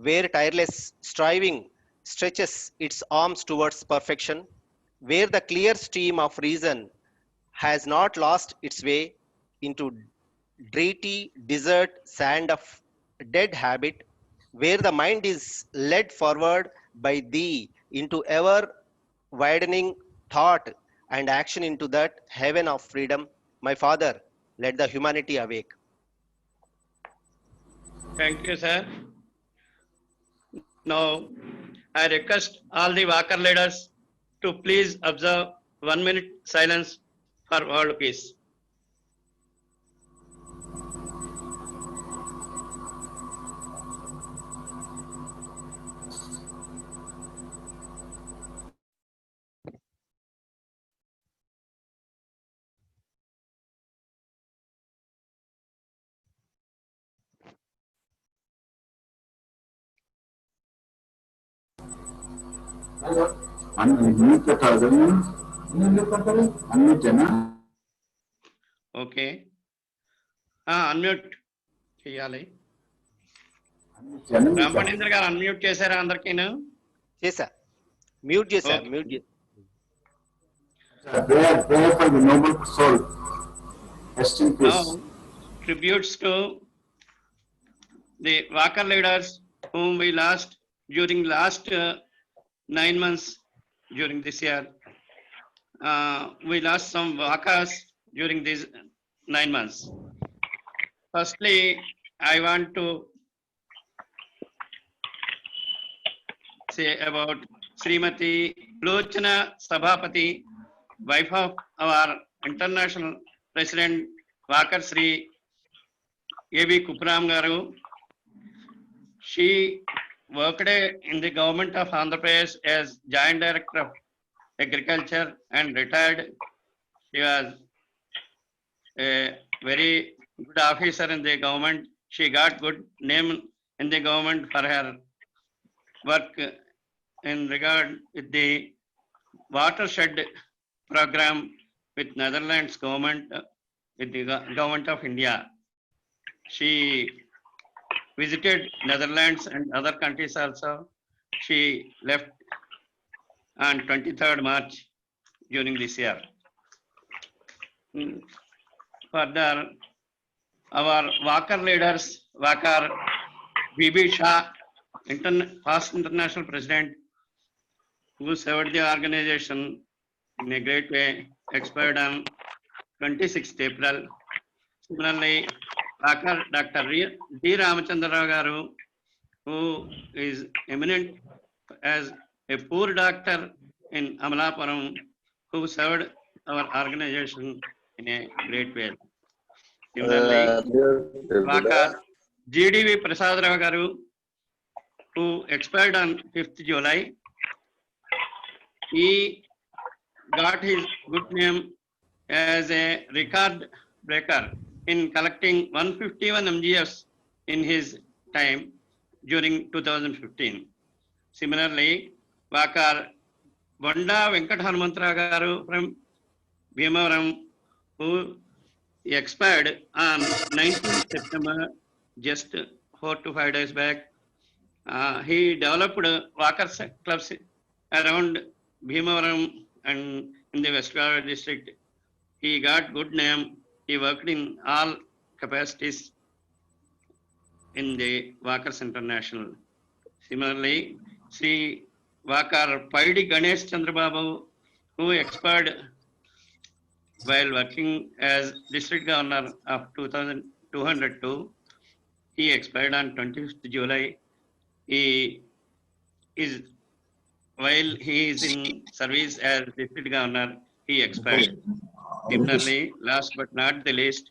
where tireless striving stretches its arms towards perfection, where the clear stream of reason has not lost its way into dirty desert sand of dead habit, where the mind is led forward by thee into ever widening thought and action into that heaven of freedom. My Father, let the humanity awake. Thank you, sir. Now, I request all the Walker leaders to please observe 1 minute silence for world peace. Unmute unmute okay unmute చేయాలి. రాంపణేంద్ర గారు unmute చేశారా అందరికీను? చేసా, mute చేసా, Okay. Mute చేసా. Prayer for the noble soul. Rest in peace. Now, tributes to the Walker leaders whom we lost during last 9 months during this year. We lost some Walkers during these 9 months. Firstly, I want to say about Srimati Lochana Sabhapati, wife of our international president Walker Sri A.B. Kuparam Garu. She worked in the government of Andhra Pradesh as Joint Director of Agriculture and retired. She was a very good officer in the government. She got good name in the government for her work in regard with the watershed program with Netherlands government, with the government of India. She visited Netherlands and other countries also. She left on 23rd March during this year. Further, our Walker leaders, Walker B.B. Shah, past international president, who served the organization in a great way, expired on 26th April. Similarly, Walker Dr. D. Ramachandra Rao Garu, who is eminent as a poor doctor in Amalapuram, who served our organization in a great way. Similarly, Walker G.D.V. Prasad Rao Garu, who expired on 5th July. He got his good name as a record breaker in collecting 151 MGFs in his time during 2015. Similarly, Walker Vanda Venkat Hanumantra Garu from Bhimavaram, who expired on 19th September, just 4 to 5 days back. He developed Walker clubs around Bhimavaram and in the West Godavari district. He got good name. He worked in all capacities in the Walkers International. Similarly, Sri Walker Paidi Ganesh Chandrababu, who expired while working as district governor of 2202. He expired on 25th July. While he is in service as district governor, he expired. Similarly, last but not the least,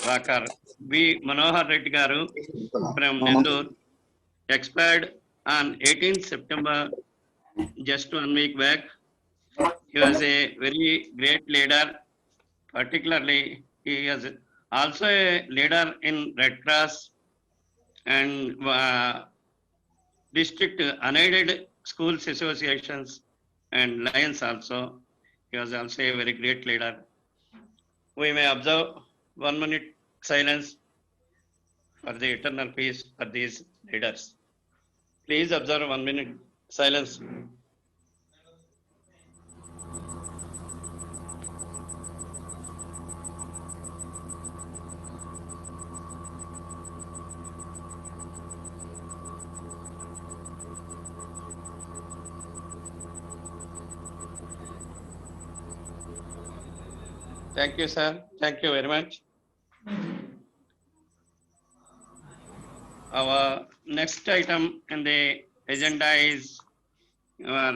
Walker B. Manohar Reddy Garu from Nendur, expired on 18th September, just 1 week back. He was a very great leader. Particularly, he was also a leader in Red Cross and district unaided schools associations and Lions also. He was also a very great leader. We may observe 1 minute silence for the eternal peace for these leaders. Please observe 1 minute silence. Thank you, sir. Thank you very much. Our next item in the agenda is our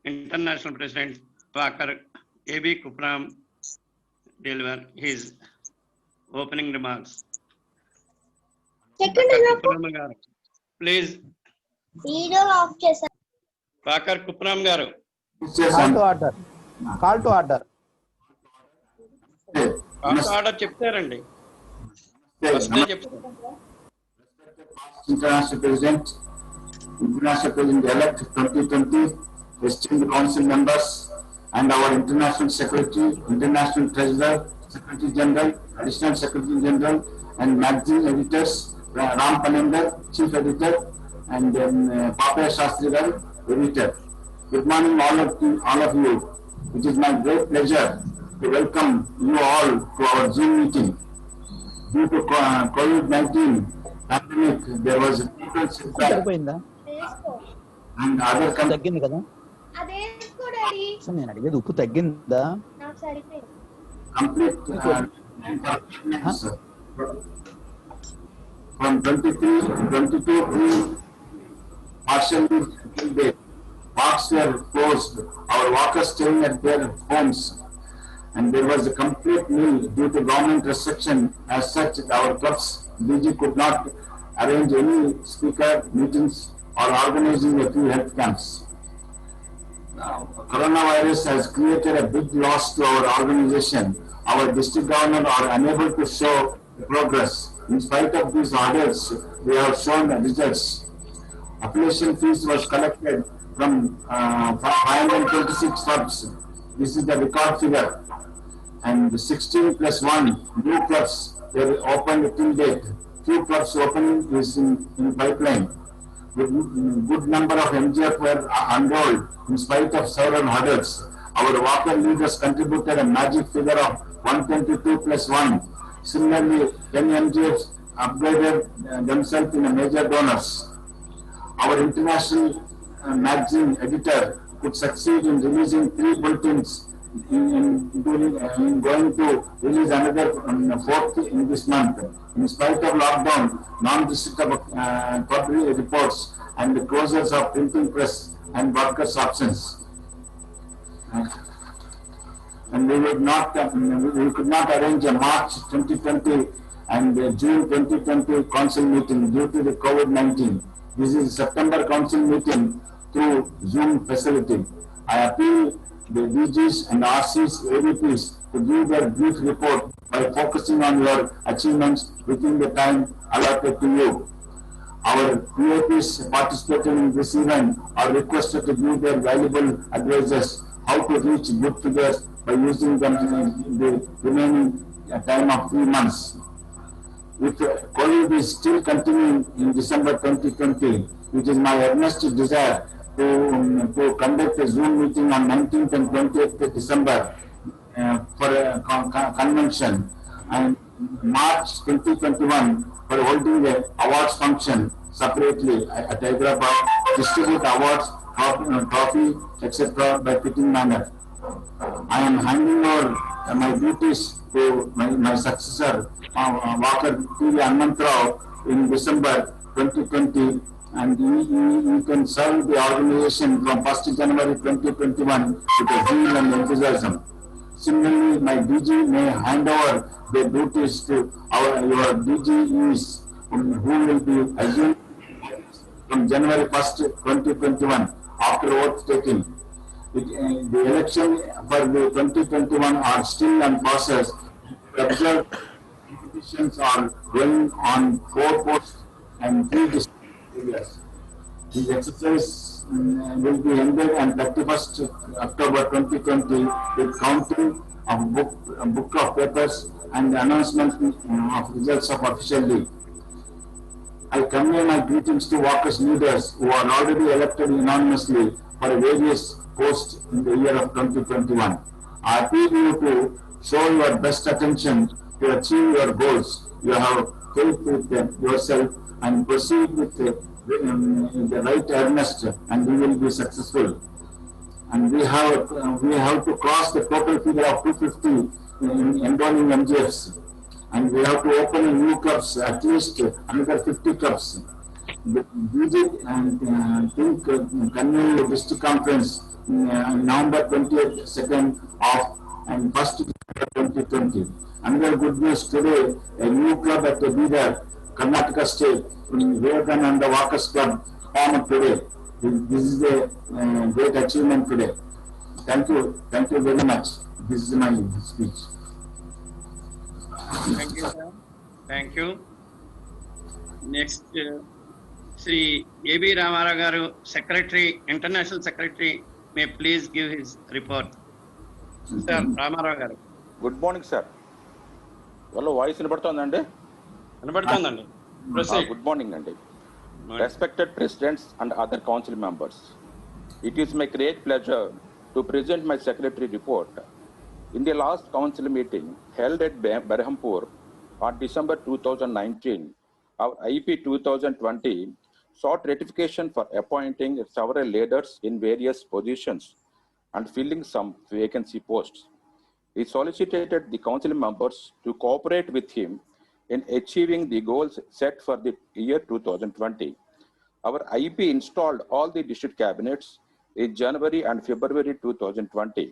International President Vakar A.B. Kupram deliver his opening remarks. Second Vakar Kupram garu, please. video off చేశారు. Vakar Kupram garu. Call to order. Call to order. Order చెప్తారండి. First చెప్తారు. International President-elect 2020, esteemed council members, and our international secretary, international treasurer, secretary general, additional secretary general, and magazine editors, Ram Panender, chief editor, and Papaya Shastri garu, editor. Good morning, all of you. It is my great pleasure to welcome you all to our Zoom meeting. Due to COVID-19 pandemic, there was a total setback సరిపోయిందా and other తగ్గింది కదా అదే daddy అసలు నేను అడిగేది ఉప్పు తగ్గిందా నాకు సరిపోయింది. complete from 23 to 22 partially till date. Parks were closed, our workers staying at their homes, and there was a complete nil due to government restriction. As such, our clubs DG could not arrange any speaker meetings or organizing a few health camps. Now, coronavirus has created a big loss to our organization. Our district governor are unable to show progress. In spite of these orders, we have shown the results. Application fees was collected from 526 clubs. This is the record figure. And 16 plus 1 new clubs were opened till date. Few clubs opening is in pipeline. Good number of MGF were enrolled in spite of several hurdles. Our worker leaders contributed a magic figure of 122 plus 1. Similarly, 10 MGFs upgraded themselves in a major donors. Our international magazine editor could succeed in releasing 3 bulletins in going to release another 4th in this month. In spite of lockdown, non-receipt of quarterly reports and the closures of printing press and workers' absence. And we could not arrange a March 2020 and June 2020 council meeting due to the COVID-19. This is September council meeting through Zoom facility. I appeal the DGs and RCs, AVPs to give their brief report by focusing on your achievements within the time allotted to you. Our PAPs participating in this event are requested to give their valuable advices how to reach good figures by using them in the remaining time of 3 months. If COVID is still continuing in December 2020, it is my earnest desire to conduct a Zoom meeting on 19th and 20th December for a convention, and March 2021 for holding a awards function separately at Hyderabad, distribute awards, trophy, etc. by fitting manner. I am handing over my duties to my successor, Vakar P.V. Anantrao, in December 2020, and he can serve the organization from 1st January 2021 with a zeal and enthusiasm. Similarly, my DG may hand over the duties to your DGEs who will be assumed from January 1st, 2021 after oath taking. The election for the 2021 are still in process. Observe competitions are going on 4 posts and 3 district areas. This exercise will be ended on 31st October 2020 with counting of book of papers and the announcement of results of official league. I convey my greetings to Walker's leaders who are already elected unanimously for various posts in the year of 2021. I appeal you to show your best attention to achieve your goals. You have faith with yourself and proceed with the right earnest, and you will be successful. And we have to cross the total figure of 250 in enrolling MGFs. And we have to open new clubs, at least another 50 clubs. The BJ and think convene the district conference November 20th, 2nd of and 1st 2020. Another good news today, a new club at the Bidar, Karnataka state, Vivekananda the Walkers Club formed today. This is a great achievement today. Thank you very much. This is my speech. Thank you, sir. Thank you. Next, Sri A.B. Ramarao garu, Secretary, International Secretary, may please give his report. Sir, Ramarao garu. Good morning sir. వాళ్ళ voice వినపడుతోందండి? వినపడుతోందండి. Proceed. Good morning అండి. Respected presidents and other council members, it is my great pleasure to present my secretary report. In the last council meeting held at Berhampur on December 2019, our IP 2020 sought ratification for appointing several leaders in various positions and filling some vacancy posts. He solicited the council members to cooperate with him in achieving the goals set for the year 2020. Our IP installed all the district cabinets in January and February 2020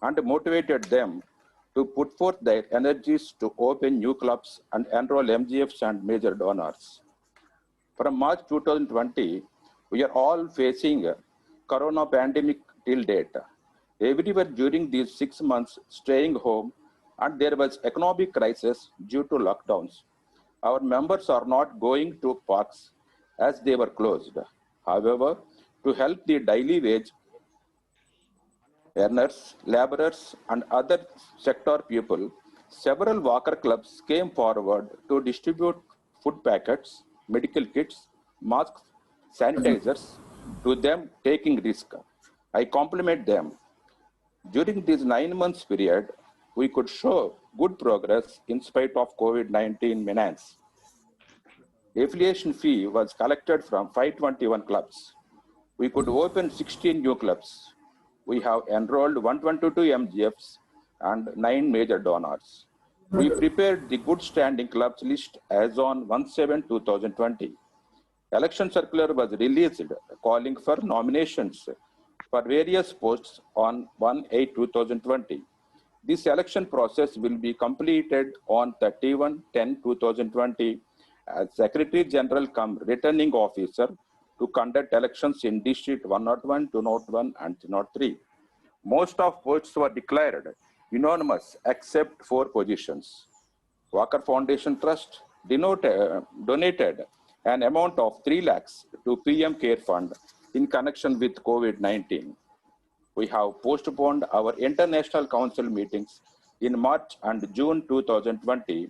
and motivated them to put forth their energies to open new clubs and enroll MGFs and major donors. From March 2020, we are all facing corona pandemic till date. Everywhere during these 6 months staying home, and there was economic crisis due to lockdowns. Our members are not going to parks as they were closed. However, to help the daily wage earners, laborers, and other sector people, several Walker clubs came forward to distribute food packets, medical kits, masks, sanitizers to them taking risk. I compliment them. During this 9 months period, we could show good progress in spite of COVID-19 menace. Affiliation fee was collected from 521 clubs. We could open 16 new clubs. We have enrolled 122 MGFs and 9 major donors. We prepared the good standing clubs list as on 1/7/2020. Election circular was released calling for nominations for various posts on 1/8/2020. This election process will be completed on 31/10/2020 as Secretary General cum returning officer to conduct elections in District 101, 201, and 203. Most of posts were declared unanimous except 4 positions. Walker Foundation Trust donated an amount of 3 lakhs to PM Care Fund in connection with COVID-19. We have postponed our international council meetings in March and June 2020,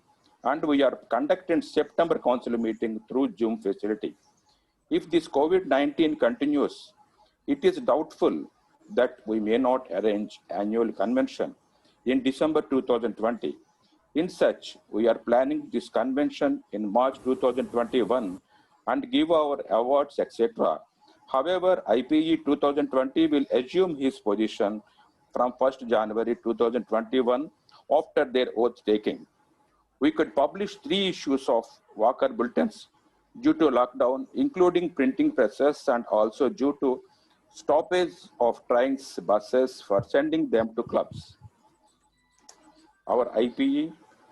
and we are conducting September council meeting through Zoom facility. If this COVID-19 continues, it is doubtful that we may not arrange annual convention in December 2020. In such, we are planning this convention in March 2021 and give our awards, etc. However, IPE 2020 will assume his position from 1st January 2021 after their oath taking. We could publish 3 issues of Walker bulletins due to lockdown, including printing presses and also due to stoppage of trains, buses for sending them to clubs. Our IPE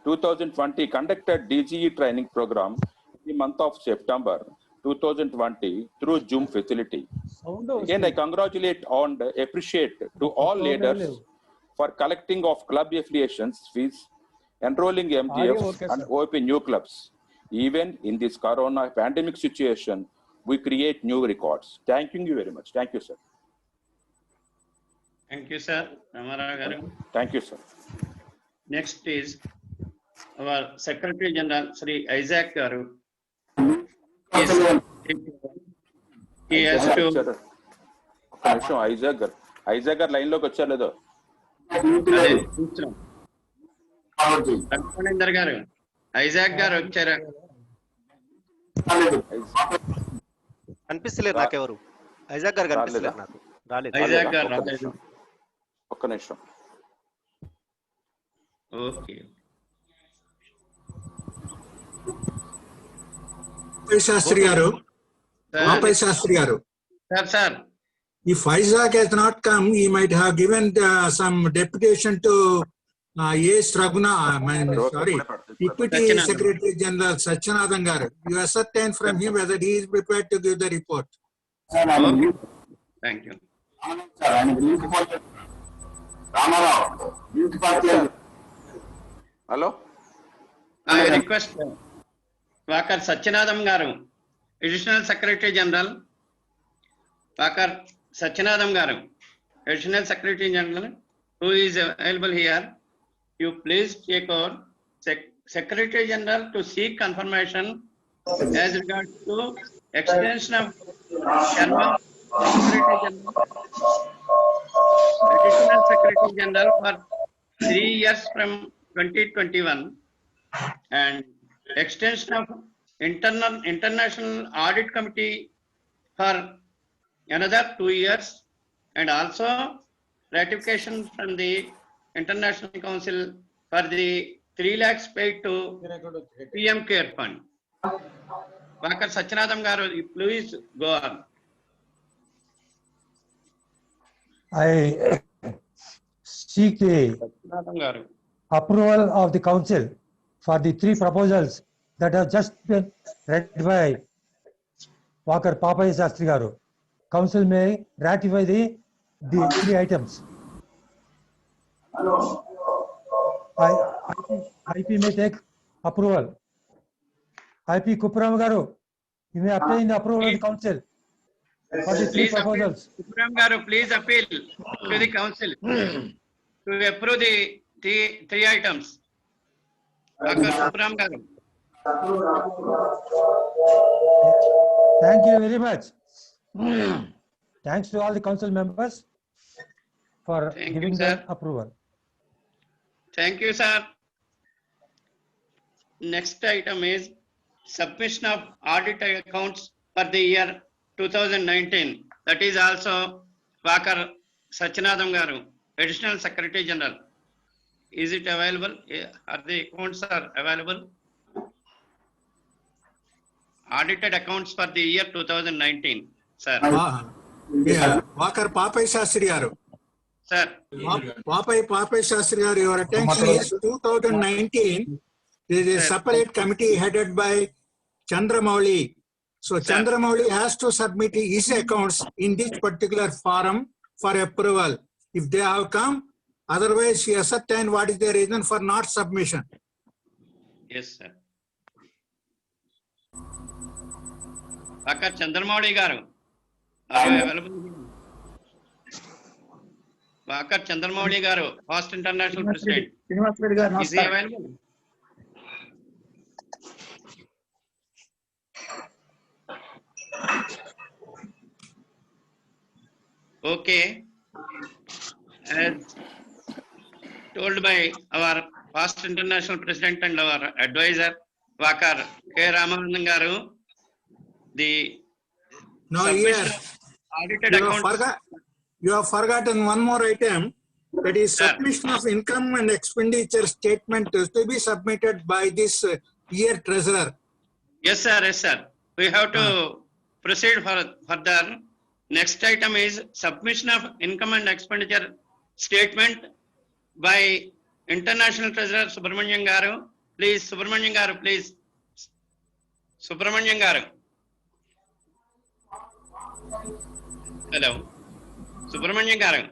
2020 conducted DGE training program in the month of September 2020 through Zoom facility. Again, I congratulate and appreciate to all leaders for collecting of club affiliations fees, enrolling MGFs and opening new clubs. Even in this corona pandemic situation, we create new records. Thank you very much. Thank you, sir. Thank you, sir. Ramarao garu. Thank you, sir. Next is our Secretary General, Sri Isaac garu. please. He has to. ఒక్క నిమిషం, Isaac గారు line లోకి వచ్చారు లేదో? అదే కూర్చోం. లక్ష్మణేందర్ గారు, Isaac గారు వచ్చారా? కనిపిస్తలేరు నాకెవరు. ఐజాక్ గారు కనిపిస్తలేరు నాకు. రాలేదు. ఐజాక్ గారు రాలేదు. ఒక్క నిమిషం. ఓకే. శాస్త్రి గారు, శాస్త్రి గారు, sir if Isaac has not come, he might have given some deputation to A.S. Raguna, Deputy Secretary General Satyanathan garu. You ascertain from him whether he is prepared to give the report. Thank you. Hello, I request Vakar Satyanathan garu, Additional Secretary General. Vakar Satyanathan garu, Additional Secretary General, who is available here. You please check our Secretary General to seek confirmation as regards to extension of Sharma Secretary General, Additional Secretary General for 3 years from 2021, and extension of International Audit Committee for another 2 years, and also ratification from the International Council for the 3 lakhs paid to PM Care Fund. Vakar Satyanathan garu, please go on. I seek the Satyanathan garu. approval of the council for the 3 proposals that have just been read by Vakar Papaya Shastri garu. Council may ratify the 3 items. IP may take approval. IP Kupuram garu, you may obtain the approval of the council for the 3 Please proposals. Kupuram garu, please appeal to the council to approve the 3 items. Vakar Kupuram garu. Thank you very much. Thanks to all the council members for Thank you, giving sir. the approval. Thank you, sir. Next item is submission of audit accounts for the year 2019. That is also Vakar Satyanathan garu, Additional Secretary General. Is it available? Are the accounts are available? Audited accounts for the year 2019, sir. Vakar Papaya Shastri garu. Sir, Papaya Shastri garu, your attention is 2019. There is a separate committee headed by Chandramouli. So Chandramouli has to submit his accounts in this particular forum for approval. If they have come, otherwise he ascertain what is the reason for not submission. yes, sir. Vakar Chandramouli garu, are you available? Vakar Chandramouli garu, First International President. Is he available? Okay. As told by our First International President and our advisor, Vakar K. Ramanandan garu, the No, submission yes. of audited accounts. You have forgotten one more item, that is Sir. submission of income and expenditure statement is to be submitted by this year treasurer. Yes, sir. Yes, sir. We have to proceed further. Next item is submission of income and expenditure statement by International Treasurer Subramanian garu. Please, Subramanian garu, please. Subramanian garu. Hello. Subramanian garu.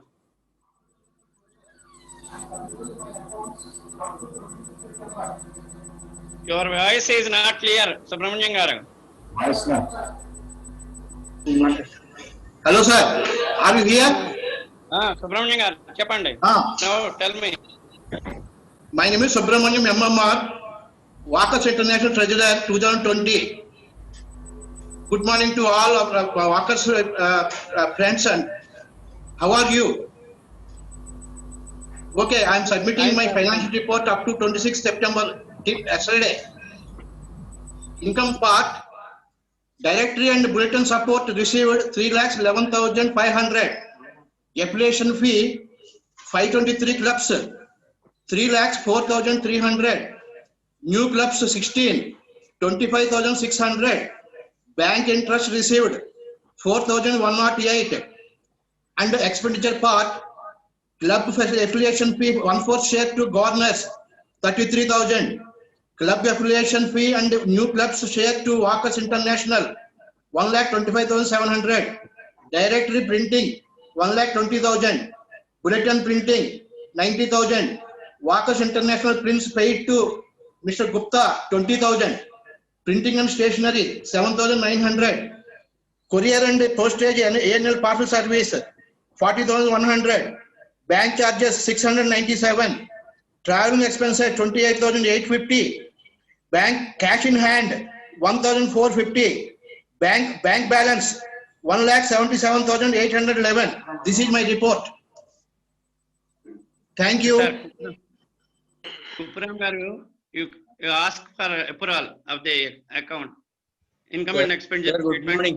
Your voice is not clear, Subramanian garu. Hello, sir. Are you here? Subramanian garu, చెప్పండి. Now tell me. My name is Subramaniam MMR, Vakar International Treasurer 2020. Good morning to all of Walker's friends. And how are you? Okay, I am submitting my financial report up to 26 September yesterday. Income part, directory and bulletin support received 3,11,500. Affiliation fee 523 clubs, 3,04,300. New clubs 16, 25,600. Bank interest received 4,108. And the expenditure part, club affiliation fee 1/4 share to governors 33,000. Club affiliation fee and new clubs share to Walkers International 1,25,700. Directory printing 1,20,000. Bulletin printing 90,000. Walkers International prints paid to Mr. Gupta 20,000. Printing and stationery 7,900. Courier and postage and ANL parcel service 40,100. Bank charges 697. Traveling expenses 28,850. Bank cash in hand 1,450. Bank balance 1,77,811. This is my report. Thank you. Kupuram garu, you ask for approval of the account. Income and expenditure. Good morning.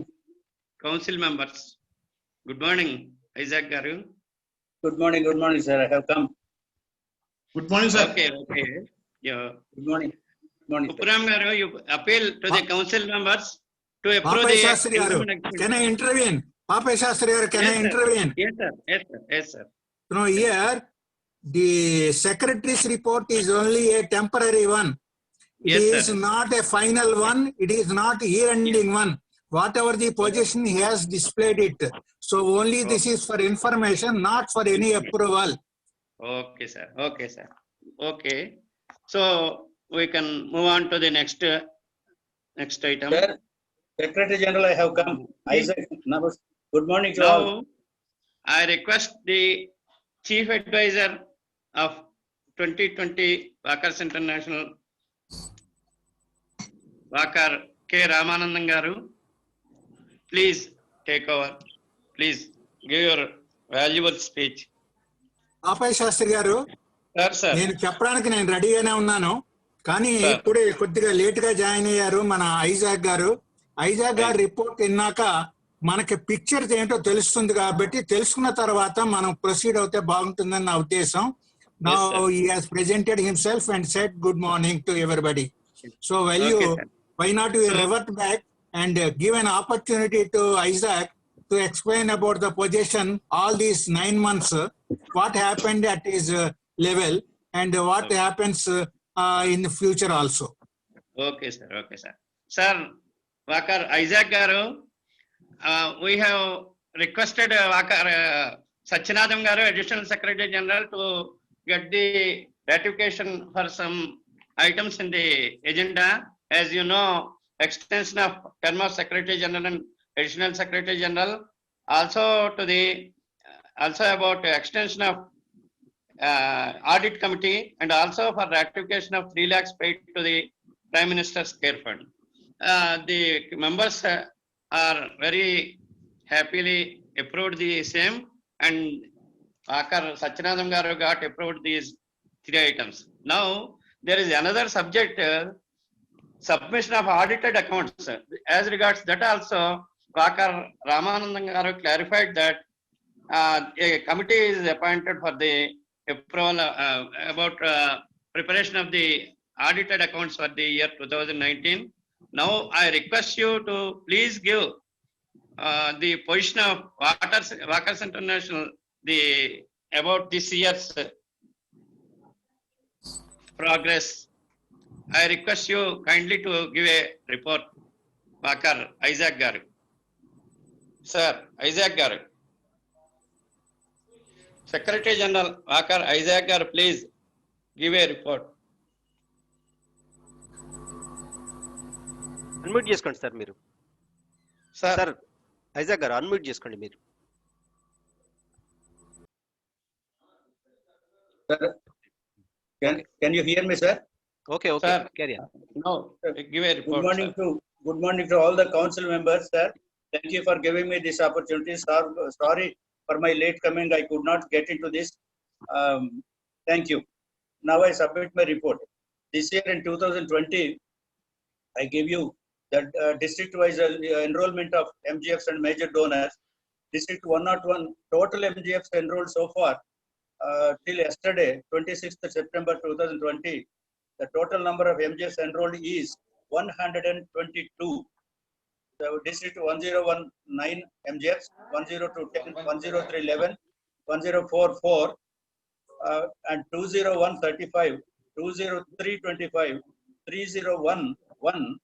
Council members. Good morning, Isaac garu. Good morning, sir. I have come. Good morning, sir. Okay. Yeah. Good morning. Good morning. Kupuram garu, you appeal to the council members to approve Papai the Shastri income garu, and expenditure. can I intervene? Papai Shastri garu, can I intervene? Yes, sir. You know, here, the secretary's report is only a temporary one. It Yes, is sir. not a final one. It is not year-ending one. Whatever the position, he has displayed it. So only this is for information, not for any approval. Okay, sir. Okay. So we can move on to the next item. Sir, Secretary General, I have come. Isaac, good morning to all. Now, I request the Chief Advisor of 2020 Walkers International, Walker K. Ramanandan garu, please take over. Please give your valuable speech. Papai Shastri garu, Sir. నేను చెప్పడానికి నేను రెడీగానే ఉన్నాను కానీ Sir. ఇప్పుడే కొద్దిగా late గా join అయ్యారు మన ఐజాక్ గారు రిపోర్ట్ విన్నాక మనకి పిక్చర్ ఏంటో తెలుస్తుంది కాబట్టి తెలుసుకున్న తర్వాత మనం ప్రొసీడ్ అవుతే బాగుంటుందని నా ఉద్దేశం. Now he has presented himself and said good morning to everybody. So why not you revert back and give an opportunity to Isaac to explain about the position all these 9 months, what happened at his level and what happens in the future also. Okay, sir. Sir, Walker Isaac garu, we have requested Walker Sachinadam garu, Additional Secretary General, to get the ratification for some items in the agenda. As you know, extension of term of Secretary General and Additional Secretary General, also about extension of audit committee, and also for ratification of 3 lakhs paid to the Prime Minister's Care Fund. The members are very happily approved the same, and Walker Sachinadam garu got approved these 3 items. Now there is another subject, submission of audited accounts. As regards that also, Walker Ramanandan garu clarified that a committee is appointed for the approval about preparation of the audited accounts for the year 2019. Now I request you to please give the position of Walkers International, about this year's progress. I request you kindly to give a report, Walker Isaac garu. Sir, Isaac garu. Secretary General Walker Isaac garu, please give a report. Unmute చేసుకోండి sir మీరు. Sir Isaac గారు unmute చేసుకోండి మీరు. Sir, can you hear me, sir? Okay. Sir, Carry on. no, give a report. Good morning to all the council members, sir. Thank you for giving me this opportunity. Sorry for my late coming. I could not get into this. Thank you. Now I submit my report. This year in 2020, I gave you the district-wise enrollment of MGFs and major donors. District 101 total MGFs enrolled so far till yesterday, 26th September 2020. The total number of MGFs enrolled is 122. The district 1019 MGFs, 10210, 10311, 1044, and 20135, 20325, 301 1,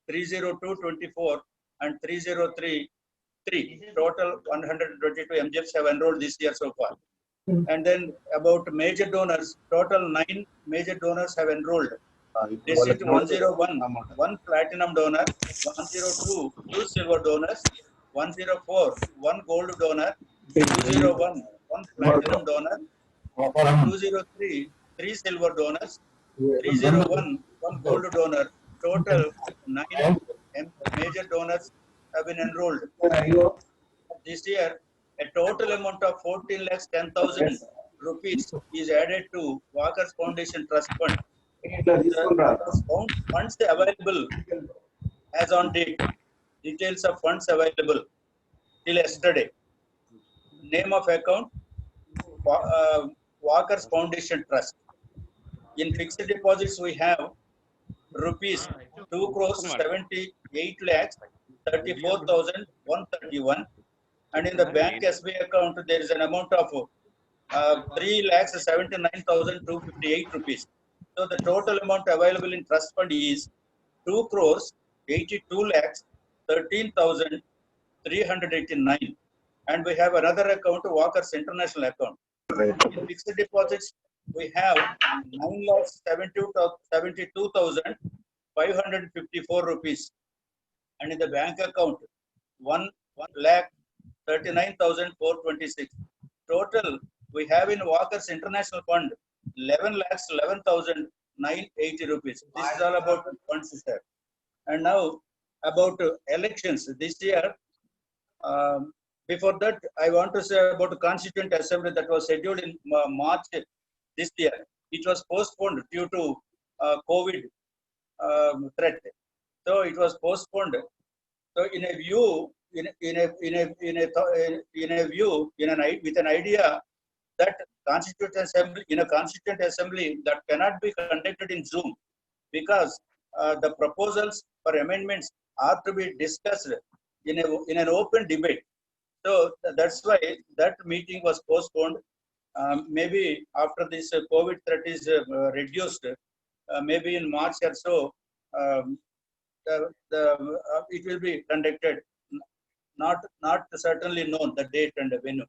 30224, and 3033. Total 122 MGFs have enrolled this year so far. And then about major donors, total 9 major donors have enrolled. District 101, 1 platinum donor, 102, 2 silver donors, 104, 1 gold donor, 201, 1 platinum donor, 203, 3 silver donors, 301, 1 gold donor. Total 9 major donors have been enrolled. This year, a total amount of 14,10,000 rupees is added to Walker's Foundation Trust Fund. The funds available as on date. Details of funds available till yesterday. Name of account, Walker's Foundation Trust. In fixed deposits, we have rupees 2 crores 78 lakhs 34,131, and in the bank SBI account there is an amount of 3 lakhs 79,258 rupees. So the total amount available in trust fund is 2 crores 82 lakhs 13,389, and we have another account, Walker's International account. In fixed deposits, we have 9,72,554 rupees, and in the bank account 1 lakh 39,426. Total we have in Walker's International Fund 11 lakhs 11,980 rupees. This is all about funds, sir. And now about elections this year. Before that, I want to say about the Constituent Assembly that was scheduled in March this year. It was postponed due to COVID threat. So it was postponed. So in a view, with an idea that Constituent Assembly, in a Constituent Assembly that cannot be conducted in Zoom, because the proposals for amendments are to be discussed in an open debate. So that's why that meeting was postponed. Maybe after this COVID threat is reduced, maybe in March or so, it will be conducted. Not certainly known the date and the venue.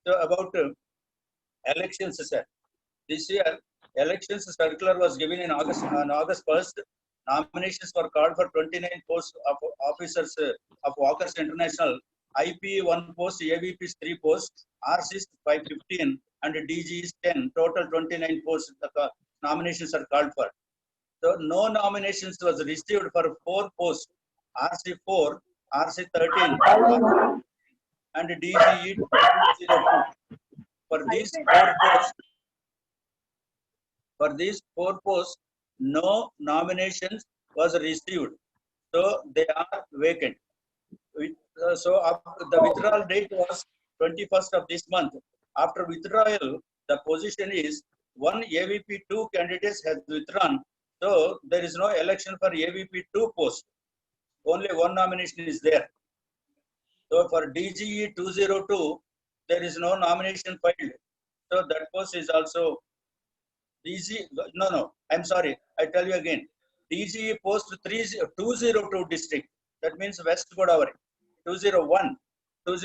So about elections, sir. This year, elections circular was given in August. On August 1st, nominations were called for 29 posts of officers of Walker's International. IP 1 post, AVP 3 posts, RC 515, and DG is 10. Total 29 posts. The nominations are called for. So no nominations was received for 4 posts. RC 4, RC 13, and DGE 202. For these four posts, no nominations was received. So they are vacant. So the withdrawal date was 21st of this month. After withdrawal, the position is 1 AVP 2 candidates has withdrawn. So there is no election for AVP 2 post. Only 1 nomination is there. So for DGE 202, there is no nomination filed. So that post is also I'm sorry, I tell you again. DGE post 202 district. That means West Godavari. 201 West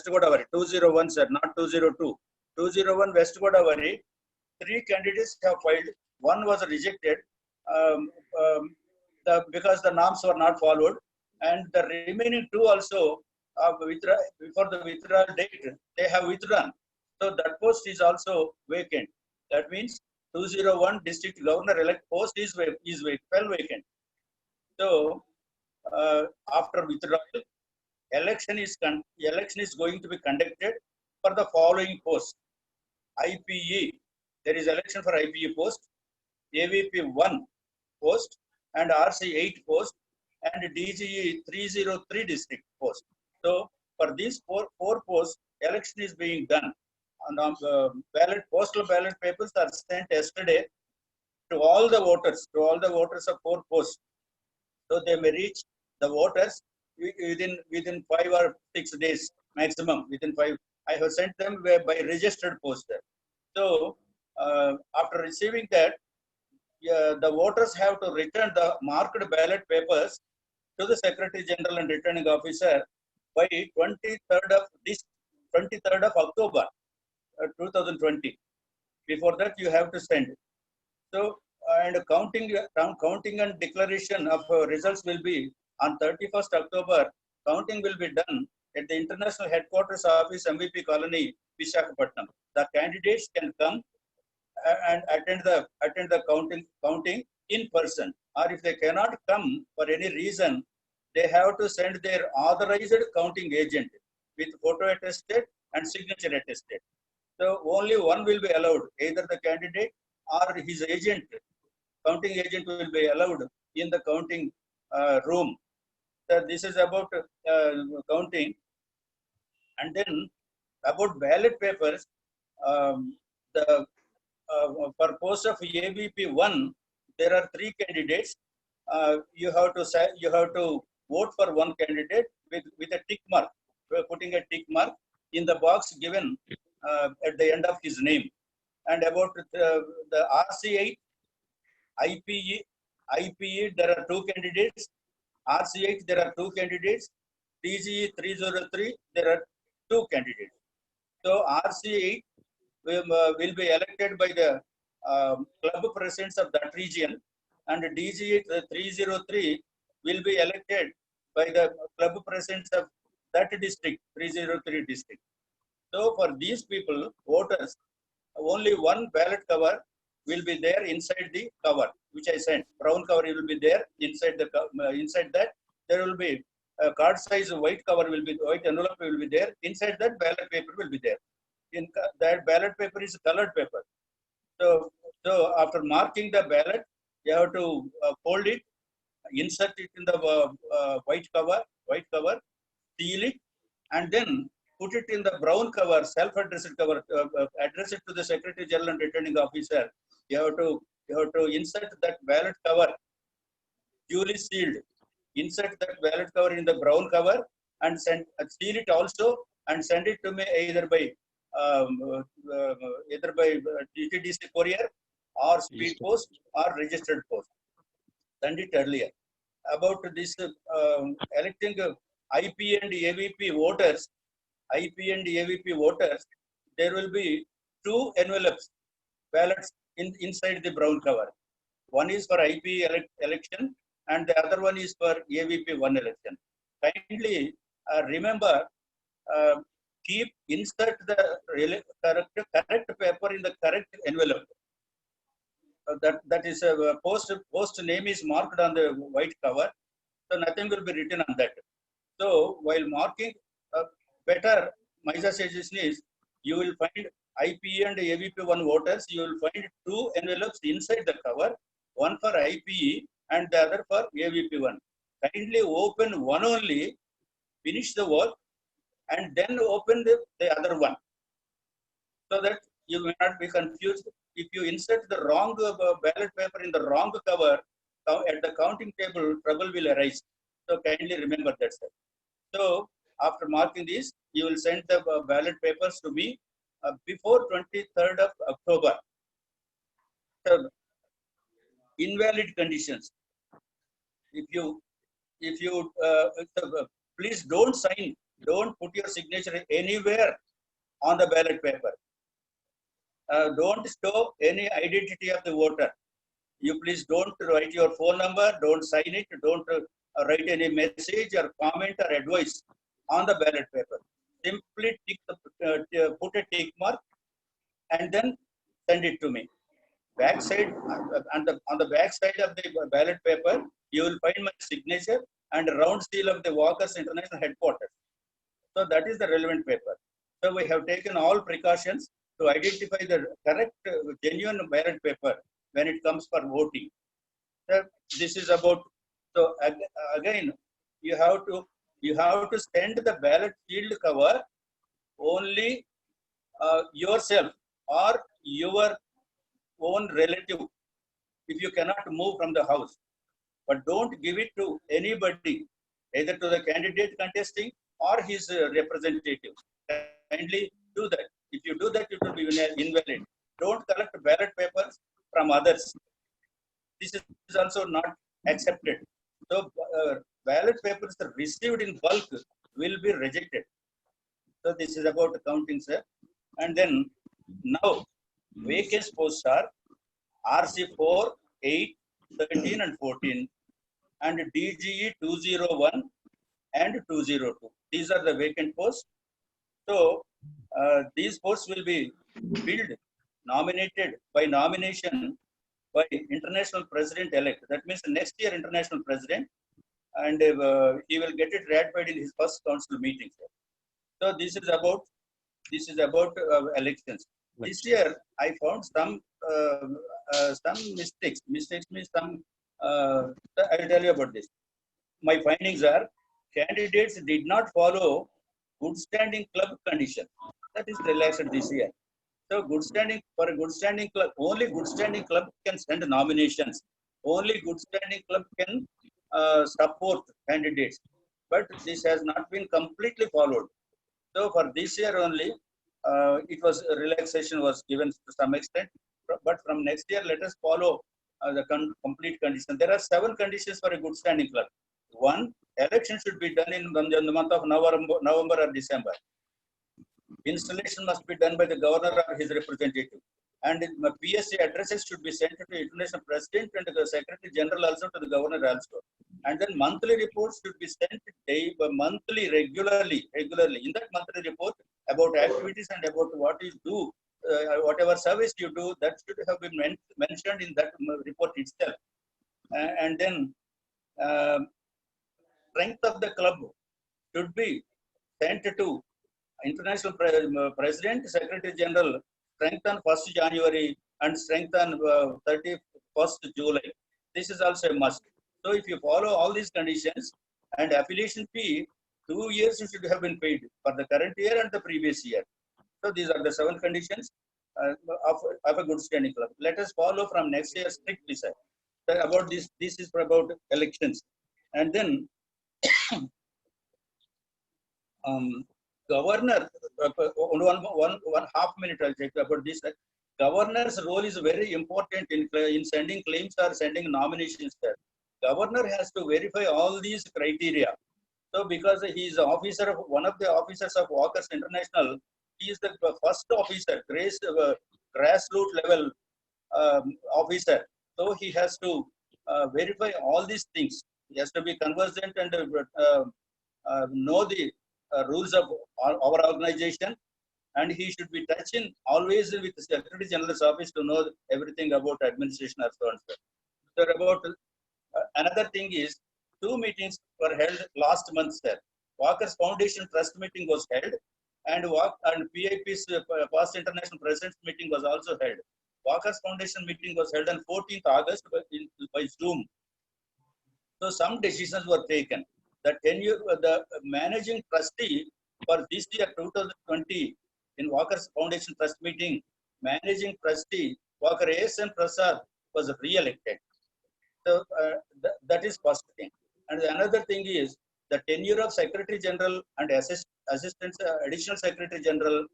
Godavari. 201, sir, not 202. 201 West Godavari. 3 candidates have filed. 1 was rejected because the norms were not followed, and the remaining 2 also before the withdrawal date they have withdrawn. So that post is also vacant. That means 201 district governor elect post is vacant. So after withdrawal, election is going to be conducted for the following posts. IPE, there is election for IPE post, AVP 1 post, and RC 8 post, and DGE 303 district post. So for these four posts, election is being done. And postal ballot papers are sent yesterday to all the voters of 4 posts. So they may reach the voters within 5 or 6 days maximum. Within 5, I have sent them by registered poster. So after receiving that, the voters have to return the marked ballot papers to the Secretary General and Returning Officer by 23rd of October 2020. Before that, you have to send. So, and counting and declaration of results will be on 31st October. Counting will be done at the International Headquarters Office, MVP Colony, Visakhapatnam. The candidates can come and attend the counting in person, or if they cannot come for any reason, they have to send their authorized counting agent with photo attested and signature attested. So only one will be allowed, either the candidate or his agent, counting agent will be allowed in the counting room. So this is about counting. And then about ballot papers, for post of AVP 1, there are 3 candidates. You have to vote for one candidate with a tick mark. We're putting a tick mark in the box given at the end of his name. And about the RC8, IPE, there are 2 candidates. RC8, there are 2 candidates. DGE 303, there are 2 candidates. So RC8 will be elected by the club presidents of that region, and DGE 303 will be elected by the club presidents of that district, 303 district. So for these people, voters, only one ballot cover will be there inside the cover, which I sent. Brown cover will be there inside that. There will be a card size white cover will be, white envelope will be there. Inside that, ballot paper will be there. That ballot paper is colored paper. So after marking the ballot, you have to fold it, insert it in the white cover, seal it, and then put it in the brown cover, self-addressed cover, address it to the Secretary General and Returning Officer. You have to insert that ballot cover, duly sealed. Insert that ballot cover in the brown cover and seal it also, and send it to me either by DTDC courier or speed post or registered post. Send it earlier. About this electing IP and AVP voters, there will be 2 envelopes, ballots inside the brown cover. One is for IP election and the other one is for AVP 1 election. Kindly remember, insert the correct paper in the correct envelope. That is post name is marked on the white cover, so nothing will be written on that. So while marking, better my suggestion is you will find IPE and AVP 1 voters. You will find 2 envelopes inside the cover, one for IPE and the other for AVP 1. Kindly open one only, finish the work, and then open the other one, so that you may not be confused. If you insert the wrong ballot paper in the wrong cover, at the counting table, trouble will arise. So kindly remember that, sir. So after marking this, you will send the ballot papers to me before 23rd of October. So, invalid conditions. If you please don't sign, don't put your signature anywhere on the ballot paper. Don't show any identity of the voter. You please don't write your phone number, don't sign it, don't write any message or comment or advice on the ballot paper. Simply put a tick mark and then send it to me. Backside, on the back side of the ballot paper, you will find my signature and round seal of the Walker's International Headquarters. So that is the relevant paper. So we have taken all precautions to identify the correct, genuine ballot paper when it comes for voting. So this is about. So again, you have to send the ballot field cover only yourself or your own relative if you cannot move from the house. But don't give it to anybody, either to the candidate contesting or his representative. Kindly do that. If you do that, it will be invalid. Don't collect ballot papers from others. This is also not accepted. So ballot papers received in bulk will be rejected. So this is about counting, sir. And then now vacant posts are RC4, 8, 13 and 14 and DGE 201 and 202. These are the vacant posts. So these posts will be filled, nominated by nomination by international president-elect. That means next year international president, and he will get it ratified in his first council meeting. So this is about elections. This year I found some mistakes. Mistakes means some. I will tell you about this. My findings are candidates did not follow good standing club condition. That is relaxed this year. So good standing, for a good standing club, only good standing club can send nominations. Only good standing club can support candidates. But this has not been completely followed. So for this year only, it was relaxation was given to some extent. But from next year, let us follow the complete condition. There are 7 conditions for a good standing club. 1, election should be done in the month of November or December. Installation must be done by the governor or his representative. And PSC addresses should be sent to the international president and the secretary general, also to the governor also. And then monthly reports should be sent regularly. In that monthly report, about activities and about what you do, whatever service you do, that should have been mentioned in that report itself. And then strength of the club should be sent to international president, secretary general, strength on 1st January and strength on 31st July. This is also a must. So if you follow all these conditions, and affiliation fee, 2 years should have been paid for the current year and the previous year. So these are the 7 conditions of a good standing club. Let us follow from next year strictly, sir. So about this is about elections. And then governor, one half minute I'll take about this. Governor's role is very important in sending claims or sending nominations, sir. Governor has to verify all these criteria. So because he is officer of one of the officers of Walker's International, he is the first officer, grassroots level officer. So he has to verify all these things. He has to be conversant and know the rules of our organization, and he should be touching always with the Secretary General's office to know everything about administration or so on. So about another thing is 2 meetings were held last month, sir. Walker's Foundation Trust meeting was held, and PIP's past international presidents meeting was also held. Walker's Foundation meeting was held on 14th August by Zoom. So some decisions were taken. The managing trustee for this year 2020 in Walker's Foundation Trust meeting, managing trustee Walker A.S.N. Prasad was re-elected. So that is first thing. And another thing is the tenure of Secretary General and Assistant Additional Secretary General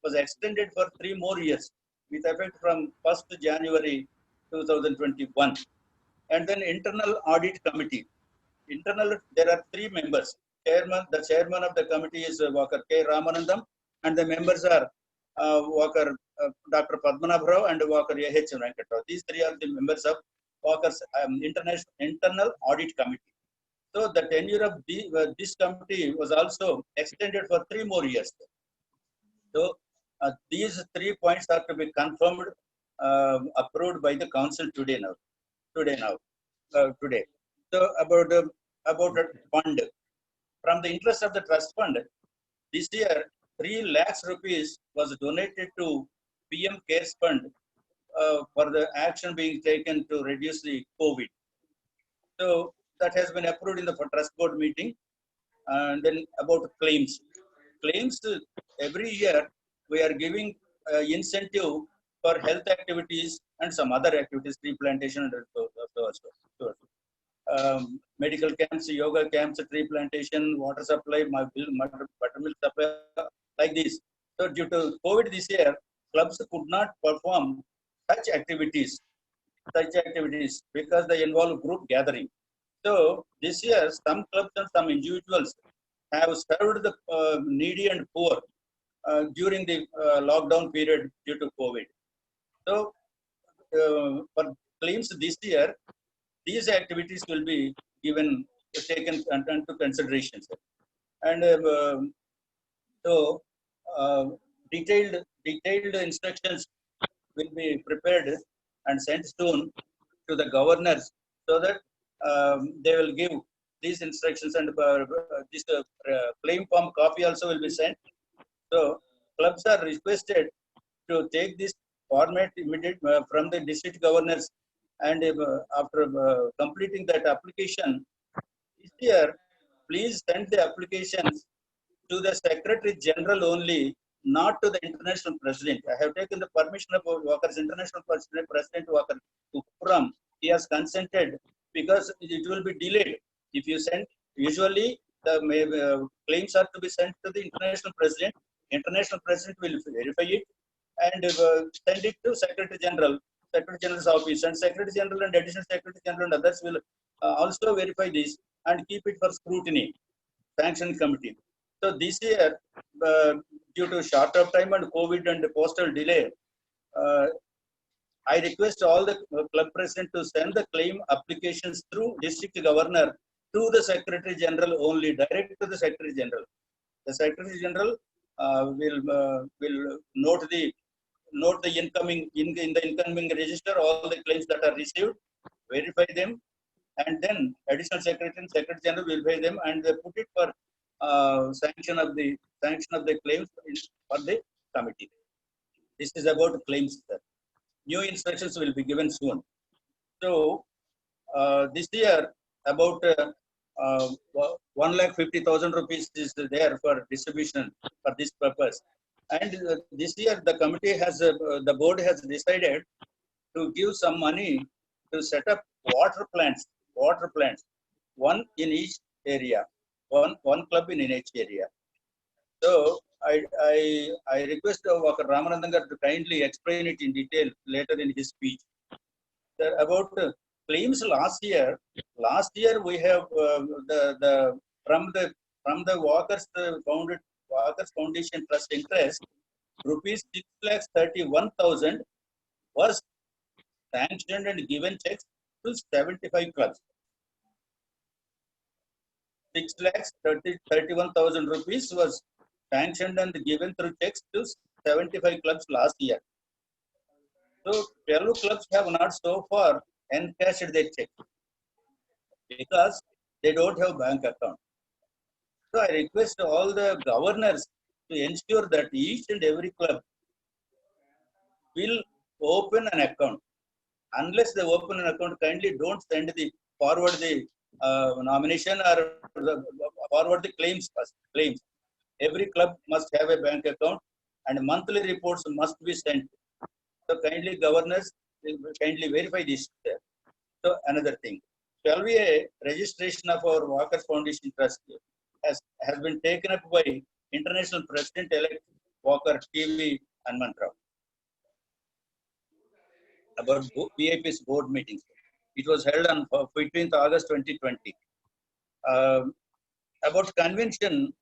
was extended for 3 more years with effect from 1st January 2021. And then Internal Audit Committee. There are 3 members. The chairman of the committee is Walker K. Ramanandam, and the members are Walker Dr. Padmanabh Rao and Walker A.H. Venkatrao. These 3 are the members of Walker's Internal Audit Committee. So the tenure of this committee was also extended for 3 more years. So these 3 points are to be confirmed, approved by the council today. So about about a fund. From the interest of the trust fund, this year 3 lakhs rupees was donated to PM CARES Fund for the action being taken to reduce the COVID. So that has been approved in the trust board meeting. And then about claims. Claims, every year we are giving incentive for health activities and some other activities, tree plantation and so. Medical camps, yoga camps, tree plantation, water supply, buttermilk supply, like this. So due to COVID this year, clubs could not perform such activities because they involve group gathering. So this year, some clubs and some individuals have served the needy and poor during the lockdown period due to COVID. So for claims this year, these activities will be taken into consideration. And so detailed instructions will be prepared and sent soon to the governors so that they will give these instructions, and this claim form copy also will be sent. So clubs are requested to take this format immediate from the district governors, and after completing that application this year, please send the applications to the Secretary General only, not to the international president. I have taken the permission of Walker's international president Walker to Puram. He has consented because it will be delayed. If you send, usually the claims are to be sent to the international president. International president will verify it and send it to Secretary General's office, and Secretary General and Additional Secretary General and others will also verify this and keep it for scrutiny, sanction committee. So this year, due to short of time and COVID and postal delay, I request all the club president to send the claim applications through district governor to the Secretary General only, direct to the Secretary General. The Secretary General will note the incoming in the incoming register all the claims that are received, verify them, and then Additional Secretary and Secretary General will verify them, and they put it for sanction of the claims for the committee. This is about claims, sir. New instructions will be given soon. So this year about 1,50,000 rupees is there for distribution for this purpose. And this year the committee has, the board has decided to give some money to set up water plants, one in each area, one club in each area. So I request Walker Ramanandan to kindly explain it in detail later in his speech. About claims last year we have from the Walker's Foundation Trust interest, rupees 6,31,000 was sanctioned and given checks to 75 clubs. 6,31,000 rupees was sanctioned and given through checks to 75 clubs last year. So 12 clubs have not so far encashed their check because they don't have bank account. So I request all the governors to ensure that each and every club will open an account. Unless they open an account, kindly don't send forward the nomination or forward the claims. Every club must have a bank account and monthly reports must be sent. So kindly governors, kindly verify this. So another thing, 12A registration of our Walker's Foundation Trust has been taken up by International President-elect Walker TV Hanmantrao. About VIP's board meetings. It was held on 15th August 2020. About convention,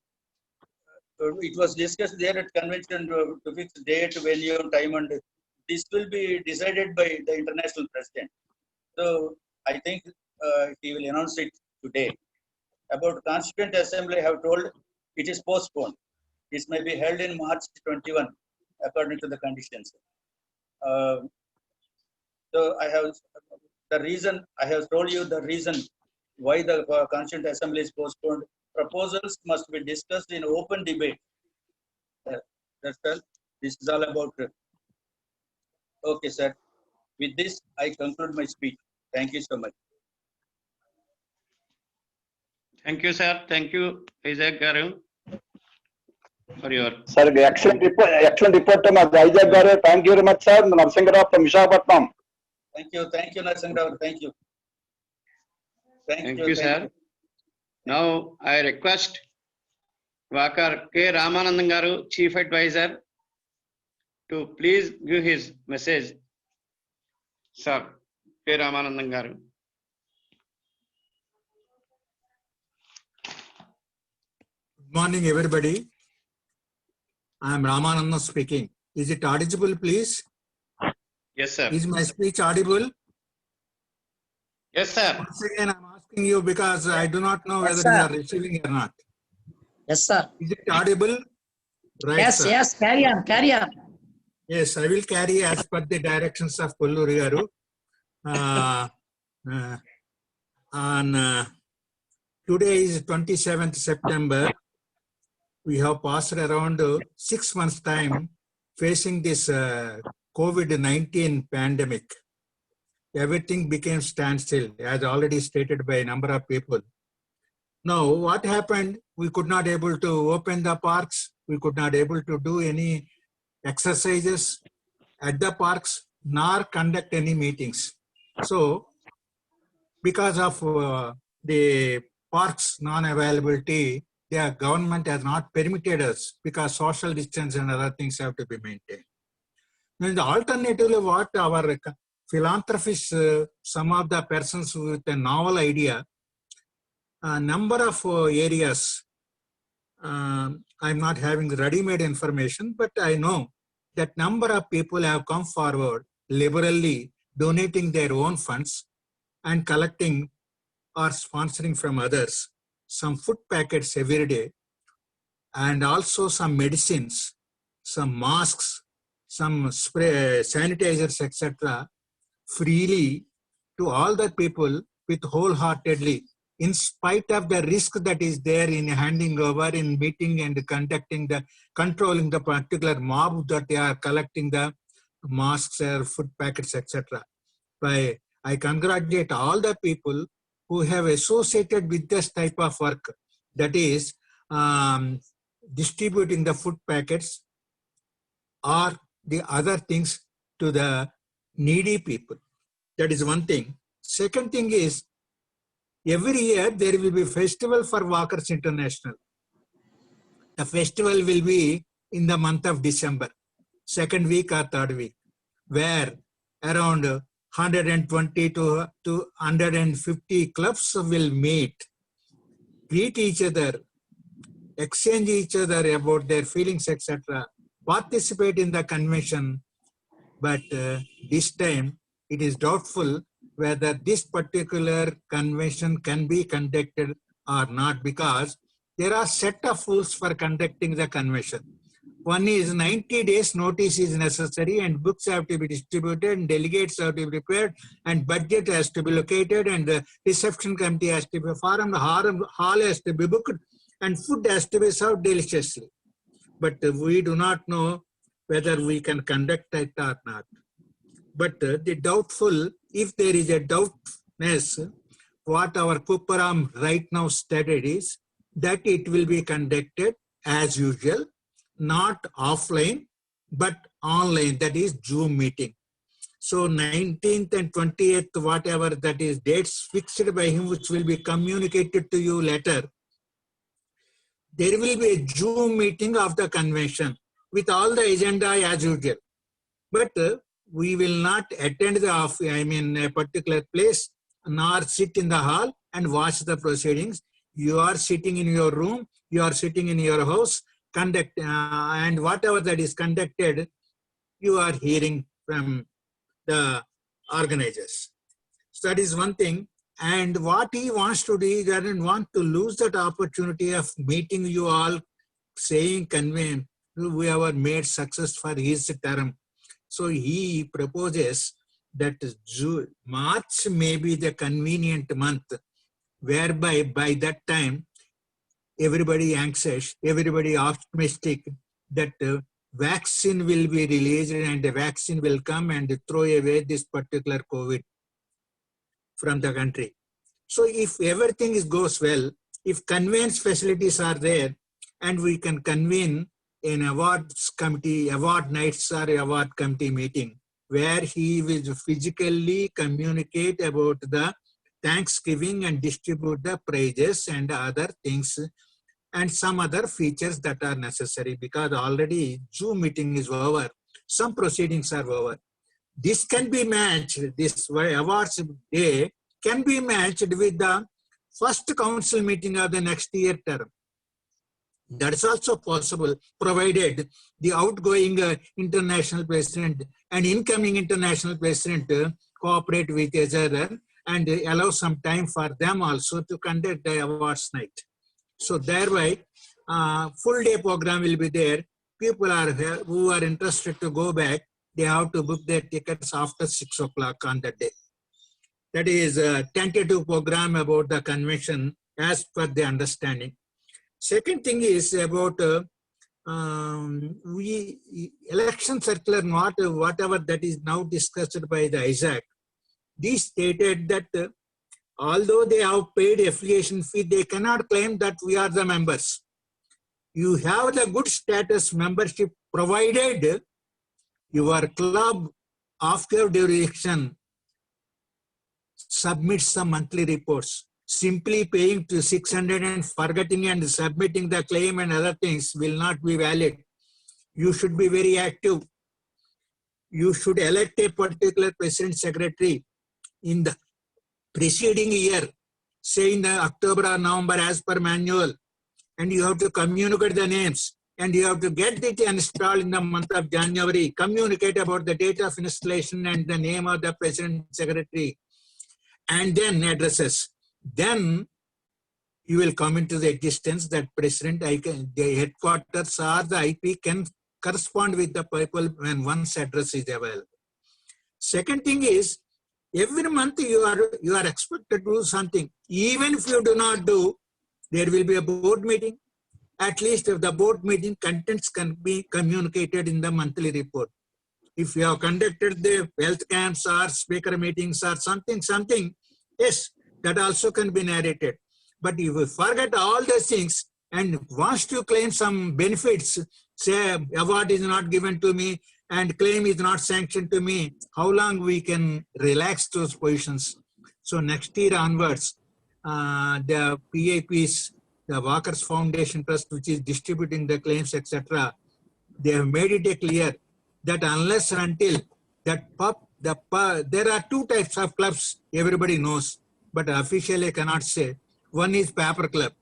it was discussed there at convention to fix date, venue, time, and this will be decided by the international president. So I think he will announce it today. About Constituent Assembly, I have told it is postponed. This may be held in March 21 according to the conditions. So I have told you the reason why the Constituent Assembly is postponed. Proposals must be discussed in open debate. That's all. This is all about. Okay, sir. With this, I conclude my speech. Thank you so much. Thank you, sir. Thank you, Isaac Garu, for your. Sir, excellent report, Isaac Garu. Thank you very much, sir. Narsingarao from Visakhapatnam. Thank you, Narsingarao. Thank you. Thank you, sir. Now, I request Vakar K. Ramanandan Garu, Chief Advisor, to please give his message. Sir, K. Ramanandan Garu. Good morning, everybody. I am Ramanandan speaking. Is it audible, please? Yes, sir. Is my speech audible? Yes, sir. Once again, I'm asking you because I do not know whether you are receiving or not. Yes, sir. Is it audible? Right, Yes, sir. yes, carry on, carry on. Yes, I will carry as per the directions of Kolluri Garu. Today is 27th September. We have passed around 6 months' time facing this COVID-19 pandemic. Everything became standstill, as already stated by a number of people. Now, what happened? We could not able to open the parks. We could not able to do any exercises at the parks, nor conduct any meetings. So, because of the parks non-availability, the government has not permitted us because social distance and other things have to be maintained. And alternatively, what our philanthropists, some of the persons with a novel idea, a number of areas, I'm not having ready-made information, but I know that number of people have come forward liberally donating their own funds and collecting or sponsoring from others some food packets every day, and also some medicines, some masks, some spray, sanitizers, etc., freely to all the people with wholeheartedly, in spite of the risk that is there in handing over, in meeting and controlling the particular mob that they are collecting the masks or food packets, etc. I congratulate all the people who have associated with this type of work, that is distributing the food packets or the other things to the needy people. That is one thing. Second thing is, every year there will be a festival for Walkers International. The festival will be in the month of December, second week or third week, where around 120 to 150 clubs will meet, greet each other, exchange each other about their feelings, etc., participate in the convention. But this time it is doubtful whether this particular convention can be conducted or not, because there are set of rules for conducting the convention. One is 90 days notice is necessary, and books have to be distributed, and delegates have to be prepared, and budget has to be located, and the reception committee has to be formed, the hall has to be booked, and food has to be served deliciously. But we do not know whether we can conduct it or not. But the doubtful, if there is a doubtness, what our Kupparam right now stated is that it will be conducted as usual, not offline, but online, that is Zoom meeting. So 19th and 20th, whatever that is, dates fixed by him, which will be communicated to you later. There will be a Zoom meeting of the convention with all the agenda as usual. But we will not attend a particular place, nor sit in the hall and watch the proceedings. You are sitting in your room, you are sitting in your house, and whatever that is conducted, you are hearing from the organizers. So that is one thing. And what he wants to do, he doesn't want to lose that opportunity of meeting you all, saying, convey, we have made success for his term. So he proposes that March may be the convenient month whereby by that time, everybody anxious, everybody optimistic that vaccine will be released and the vaccine will come and throw away this particular COVID from the country. So if everything goes well, if conveyance facilities are there, and we can convene an awards committee, award nights or award committee meeting, where he will physically communicate about the Thanksgiving and distribute the prizes and other things and some other features that are necessary, because already Zoom meeting is over, some proceedings are over. This can be matched, this awards day can be matched with the first council meeting of the next year term. That is also possible, provided the outgoing international president and incoming international president cooperate with each other and allow some time for them also to conduct the awards night. So thereby, full day program will be there. People are who are interested to go back, they have to book their tickets after 6 o'clock on that day. That is a tentative program about the convention as per the understanding. Second thing is about election circular, not whatever that is now discussed by the ISAC. These stated that although they have paid affiliation fee, they cannot claim that we are the members. You have the good status membership provided your club of your jurisdiction submits some monthly reports. Simply paying to 600 and forgetting and submitting the claim and other things will not be valid. You should be very active. You should elect a particular president secretary in the preceding year, say in the October or November as per manual, and you have to communicate the names, and you have to get it installed in the month of January, communicate about the date of installation and the name of the president secretary, and then addresses. Then you will come into the existence that president, the headquarters or the IP can correspond with the people when one's address is available. Second thing is, every month you are expected to do something. Even if you do not do, there will be a board meeting. At least if the board meeting contents can be communicated in the monthly report. If you have conducted the health camps or speaker meetings or something, yes, that also can be narrated. But if you forget all those things and wants to claim some benefits, say award is not given to me and claim is not sanctioned to me, how long we can relax those positions? So next year onwards, the PIPs, the Walker's Foundation Trust, which is distributing the claims, etc., they have made it clear that unless and until that there are two types of clubs everybody knows, but officially cannot say. One is paper club.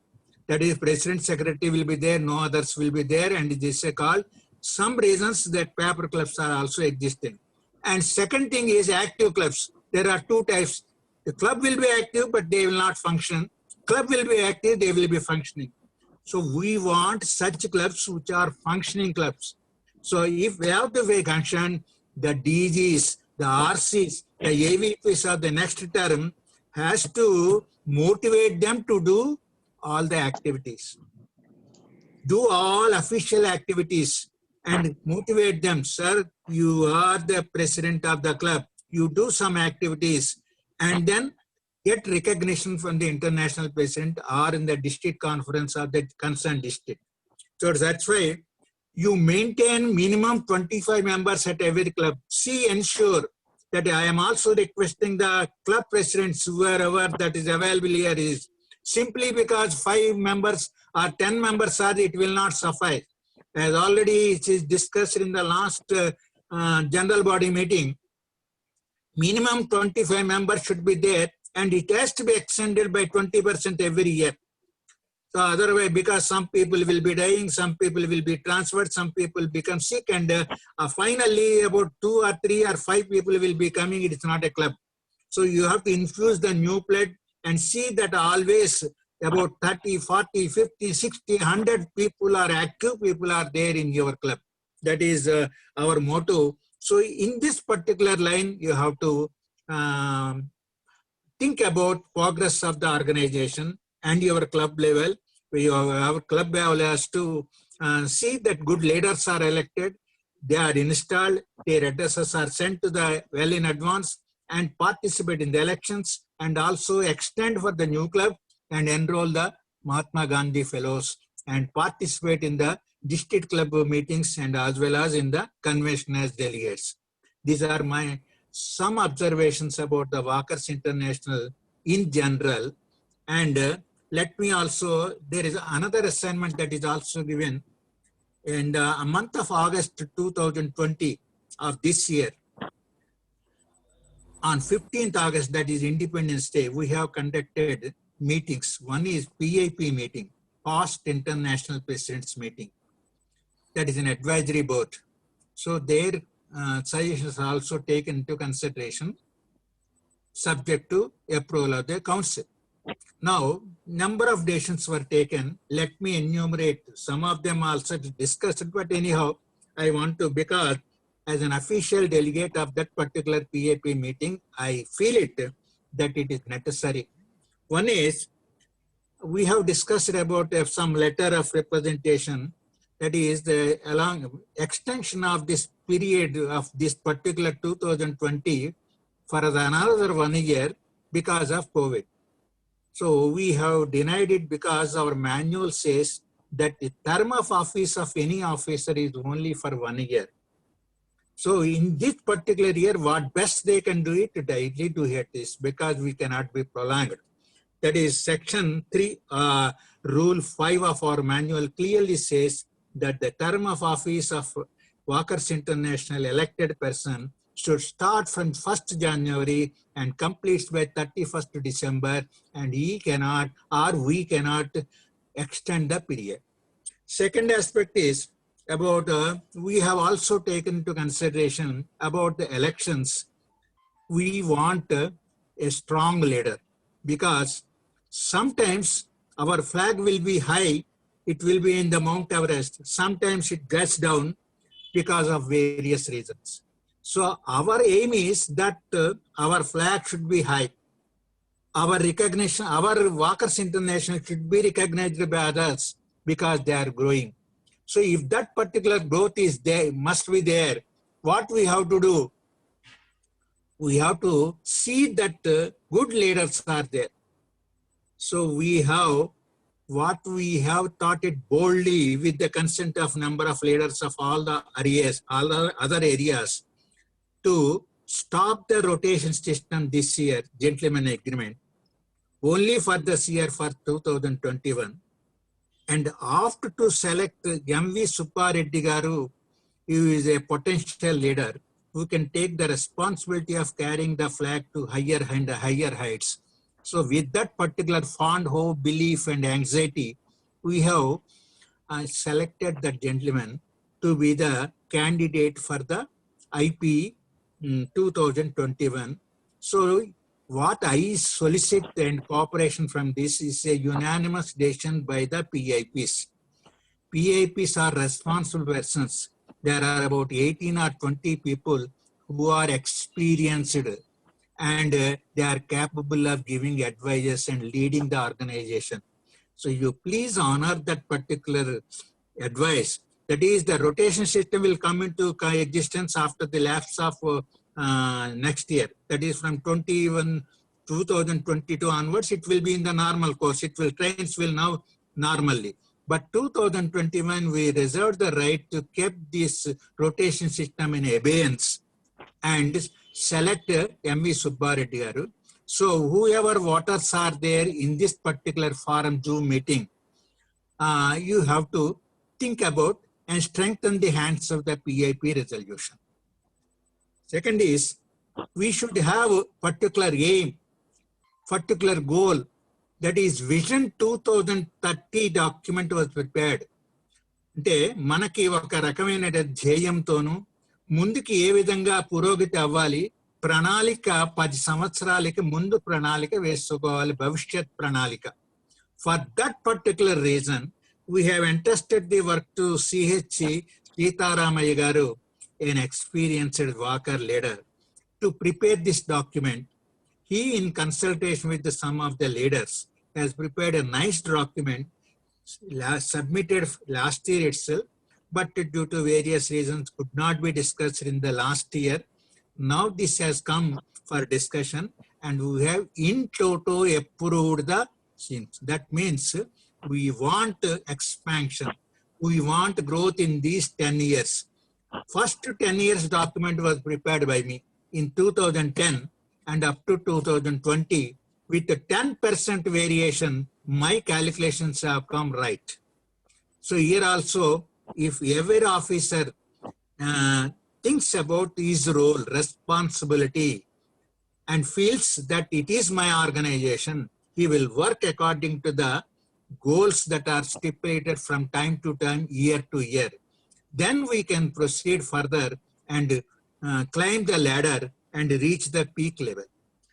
That is president, secretary will be there, no others will be there, and it is called. Some reasons that paper clubs are also existing. And second thing is active clubs. There are two types. The club will be active, but they will not function. Club will be active, they will be functioning. So we want such clubs which are functioning clubs. So if we have to be concerned, the DGs, the RCs, the AVPs of the next term has to motivate them to do all the activities. Do all official activities and motivate them. Sir, you are the president of the club. You do some activities and then get recognition from the international president or in the district conference of the concerned district. So that's why you maintain minimum 25 members at every club. Ensure that I am also requesting the club presidents, wherever that is available here, is simply because 5 members or 10 members are, it will not suffice. As already it is discussed in the last general body meeting, minimum 25 members should be there, and it has to be extended by 20% every year. So otherwise, because some people will be dying, some people will be transferred, some people become sick, and finally about 2 or 3 or 5 people will be coming, it is not a club. So you have to infuse the new blood and see that always about 30, 40, 50, 60, 100 people are active, people are there in your club. That is our motto. So in this particular line, you have to think about progress of the organization and your club level. Our club level has to see that good leaders are elected, they are installed, their addresses are sent to the well in advance, and participate in the elections, and also extend for the new club and enroll the Mahatma Gandhi Fellows and participate in the district club meetings and as well as in the convention as delegates. These are my some observations about the Walkers International in general. And let me also, there is another assignment that is also given in the month of August 2020 of this year. On 15th August, that is Independence Day, we have conducted meetings. One is PIP meeting, Past International Presidents Meeting. That is an advisory board. So their suggestions are also taken into consideration, subject to approval of the council. Now, number of decisions were taken. Let me enumerate. Some of them also discussed, but anyhow, I want to, because as an official delegate of that particular PAP meeting, I feel it that it is necessary. One is, we have discussed about some letter of representation, that is the extension of this period of this particular 2020 for another 1 year because of COVID. So we have denied it because our manual says that the term of office of any officer is only for 1 year. So in this particular year, what best they can do it, directly to hit this, because we cannot be prolonged. That is section 3, rule 5 of our manual clearly says that the term of office of Walkers International elected person should start from 1st January and completes by 31st December, and he cannot or we cannot extend the period. Second aspect is about, we have also taken into consideration about the elections. We want a strong leader, because sometimes our flag will be high, it will be in the Mount Everest. Sometimes it gets down because of various reasons. So our aim is that our flag should be high. Our recognition, our Walkers International should be recognized by others because they are growing. So if that particular growth is there, must be there, what we have to do? We have to see that good leaders are there. So we have, what we have taught it boldly with the consent of number of leaders of all the areas, all the other areas, to stop the rotation system this year, gentleman agreement, only for this year for 2021. And after to select M.V. Suppareddy Garu, who is a potential leader, who can take the responsibility of carrying the flag to higher and higher heights. So with that particular fond hope, belief and anxiety, we have selected that gentleman to be the candidate for the IP 2021. So what I solicit and cooperation from this is a unanimous decision by the PIPs. PIPs are responsible persons. There are about 18 or 20 people who are experienced and they are capable of giving advice and leading the organization. So you please honor that particular advice. That is, the rotation system will come into existence after the lapse of next year. That is from 2022 onwards, it will be in the normal course. Trains will now normally. But 2021, we reserve the right to keep this rotation system in abeyance and select M.V. Suppareddy Garu. So whoever voters are there in this particular forum Zoom meeting, you have to think about and strengthen the hands of the PIP resolution. Second is, we should have a particular aim, particular goal. That is Vision 2030 document was prepared. అంటే మనకి ఒక రకమైన ధ్యేయంతోనూ ముందుకి ఏ విధంగా పురోగతి అవ్వాలి, ప్రణాళిక 10 సంవత్సరాలకి ముందు ప్రణాళిక వేసుకోవాలి, భవిష్యత్ ప్రణాళిక. For that particular reason, we have entrusted the work to C.H. Sitaramaya Garu, an experienced Walker leader, to prepare this document. He, in consultation with some of the leaders, has prepared a nice document submitted last year itself, but due to various reasons could not be discussed in the last year. Now this has come for discussion and we have in toto approved the things. That means we want expansion. We want growth in these 10 years. First 10 years document was prepared by me in 2010 and up to 2020 with a 10% variation, my calculations have come right. So here also, if every officer thinks about his role, responsibility, and feels that it is my organization, he will work according to the goals that are stipulated from time to time, year to year. Then we can proceed further and climb the ladder and reach the peak level.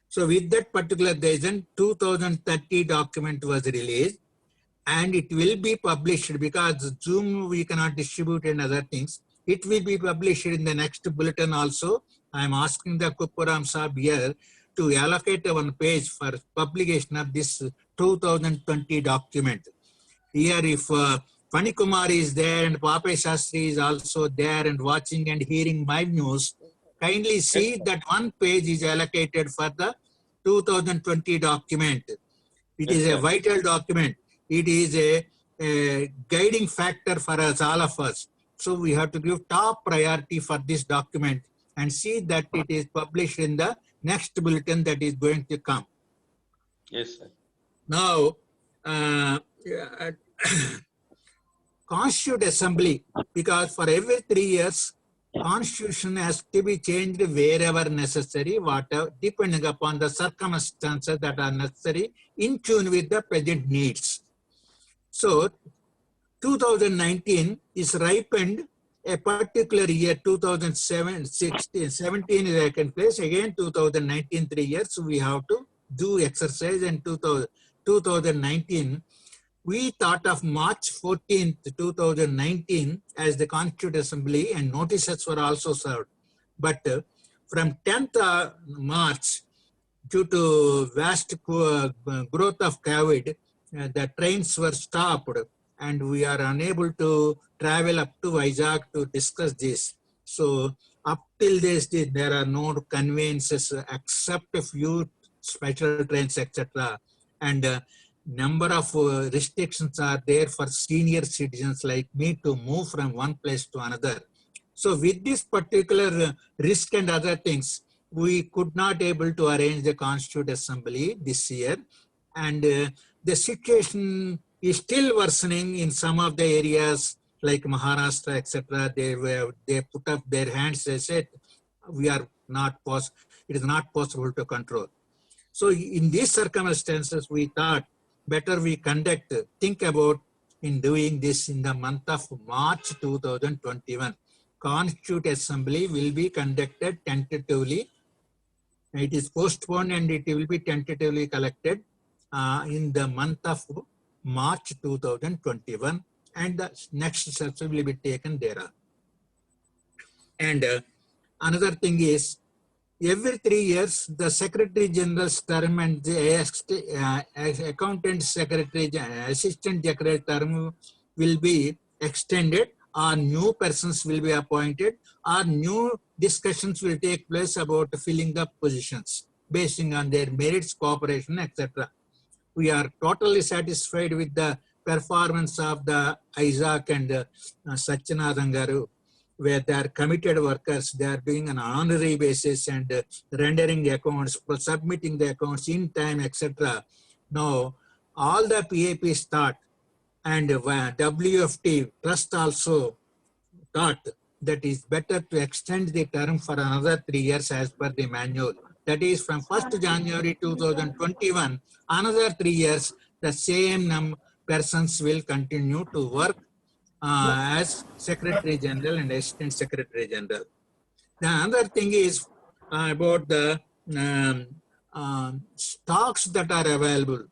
So with that particular reason, 2030 document was released and it will be published because Zoom we cannot distribute and other things. It will be published in the next bulletin also. I am asking the Kuppuram Saab here to allocate one page for publication of this 2020 document. Here if Pani Kumar is there and Papai Shastri is also there and watching and hearing my news, kindly see that one page is allocated for the 2020 document. It is a vital document. It is a guiding factor for us, all of us. So we have to give top priority for this document and see that it is published in the next bulletin that is going to come. Yes, sir. Now, Constituent Assembly, because for every 3 years, Constitution has to be changed wherever necessary, whatever, depending upon the circumstances that are necessary, in tune with the present needs. So, 2019 is ripened a particular year, 2017 is second place, again 2019, 3 years, we have to do exercise and 2019. We thought of March 14th, 2019 as the Constituent Assembly and notices were also served. But from 10th March, due to vast growth of COVID, the trains were stopped and we are unable to travel up to Vizag to discuss this. So up till this day, there are no conveyances except a few special trains, etc. And number of restrictions are there for senior citizens like me to move from one place to another. So with this particular risk and other things, we could not able to arrange the Constituent Assembly this year. And the situation is still worsening in some of the areas like Maharashtra, etc. They put up their hands, they said, it is not possible to control. So in these circumstances, we thought better we think about in doing this in the month of March 2021. Constituent Assembly will be conducted tentatively. It is postponed and it will be tentatively collected in the month of March 2021 and the next steps will be taken thereafter. And another thing is, every 3 years, the Secretary General's term and the Accountant Secretary, Assistant Secretary term will be extended, or new persons will be appointed, or new discussions will take place about filling the positions based on their merits, cooperation, etc. We are totally satisfied with the performance of the Isaac and Satyanathan Garu, where they are committed workers, they are doing an honorary basis and rendering accounts, submitting the accounts in time, etc. Now, all the PAPs thought, and WFT Trust also thought that it is better to extend the term for another 3 years as per the manual. That is from 1st January 2021, another 3 years, the same persons will continue to work as Secretary General and Assistant Secretary General. The other thing is about the stocks that are available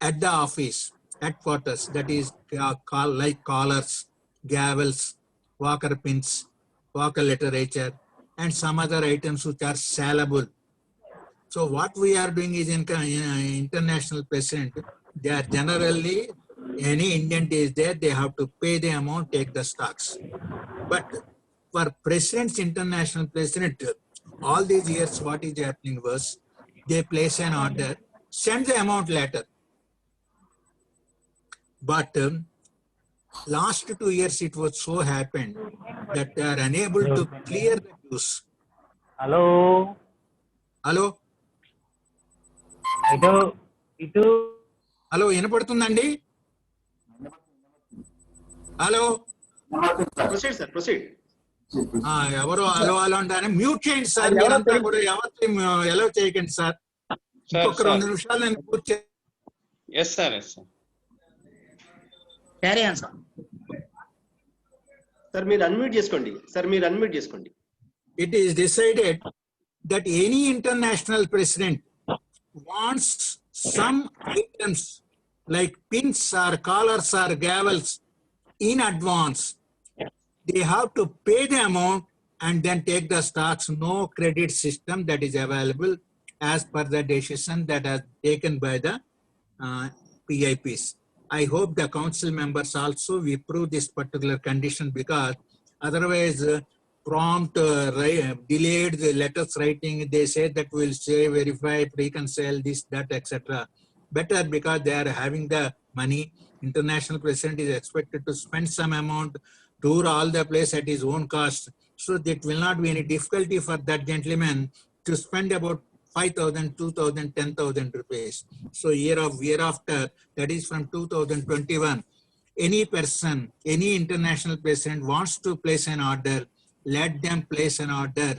at the office, headquarters, that is like collars, gavels, Walker pins, Walker literature, and some other items which are sellable. So what we are doing is in international president, they are generally, any Indian is there, they have to pay the amount, take the stocks. But for presidents, international president, all these years, what is happening was they place an order, send the amount later. But last 2 years, it was so happened that they are unable to clear the dues. Hello. Hello. Hello, వినపడుతుందండి? Hello, Proceed, sir. Proceed. ఎవరు hello hello అంటారే, mute చేయండి sir. మీరంతా కూడా ఎవరికి ఎలా చేయకండి sir. ఇంకొక 2 నిమిషాలు నేను పూర్తి. Yes, sir. Yes, sir. Carry on, sir. Sir మీరు అన్మ్యూట్ చేసుకోండి. సార్ మీరు అన్మ్యూట్ చేసుకోండి. It is decided that any international president wants some items like pins or collars or gavels in advance. They have to pay the amount and then take the stocks. No credit system that is available as per the decision that has taken by the PIPs. I hope the council members also will approve this particular condition, because otherwise prompt delayed the letters writing, they say that we'll say verify, reconcile this, that, etc. Better, because they are having the money. International president is expected to spend some amount, tour all the place at his own cost. So that will not be any difficulty for that gentleman to spend about 5,000, 2,000, 10,000 rupees. So year after, that is from 2021, any person, any international president wants to place an order, let them place an order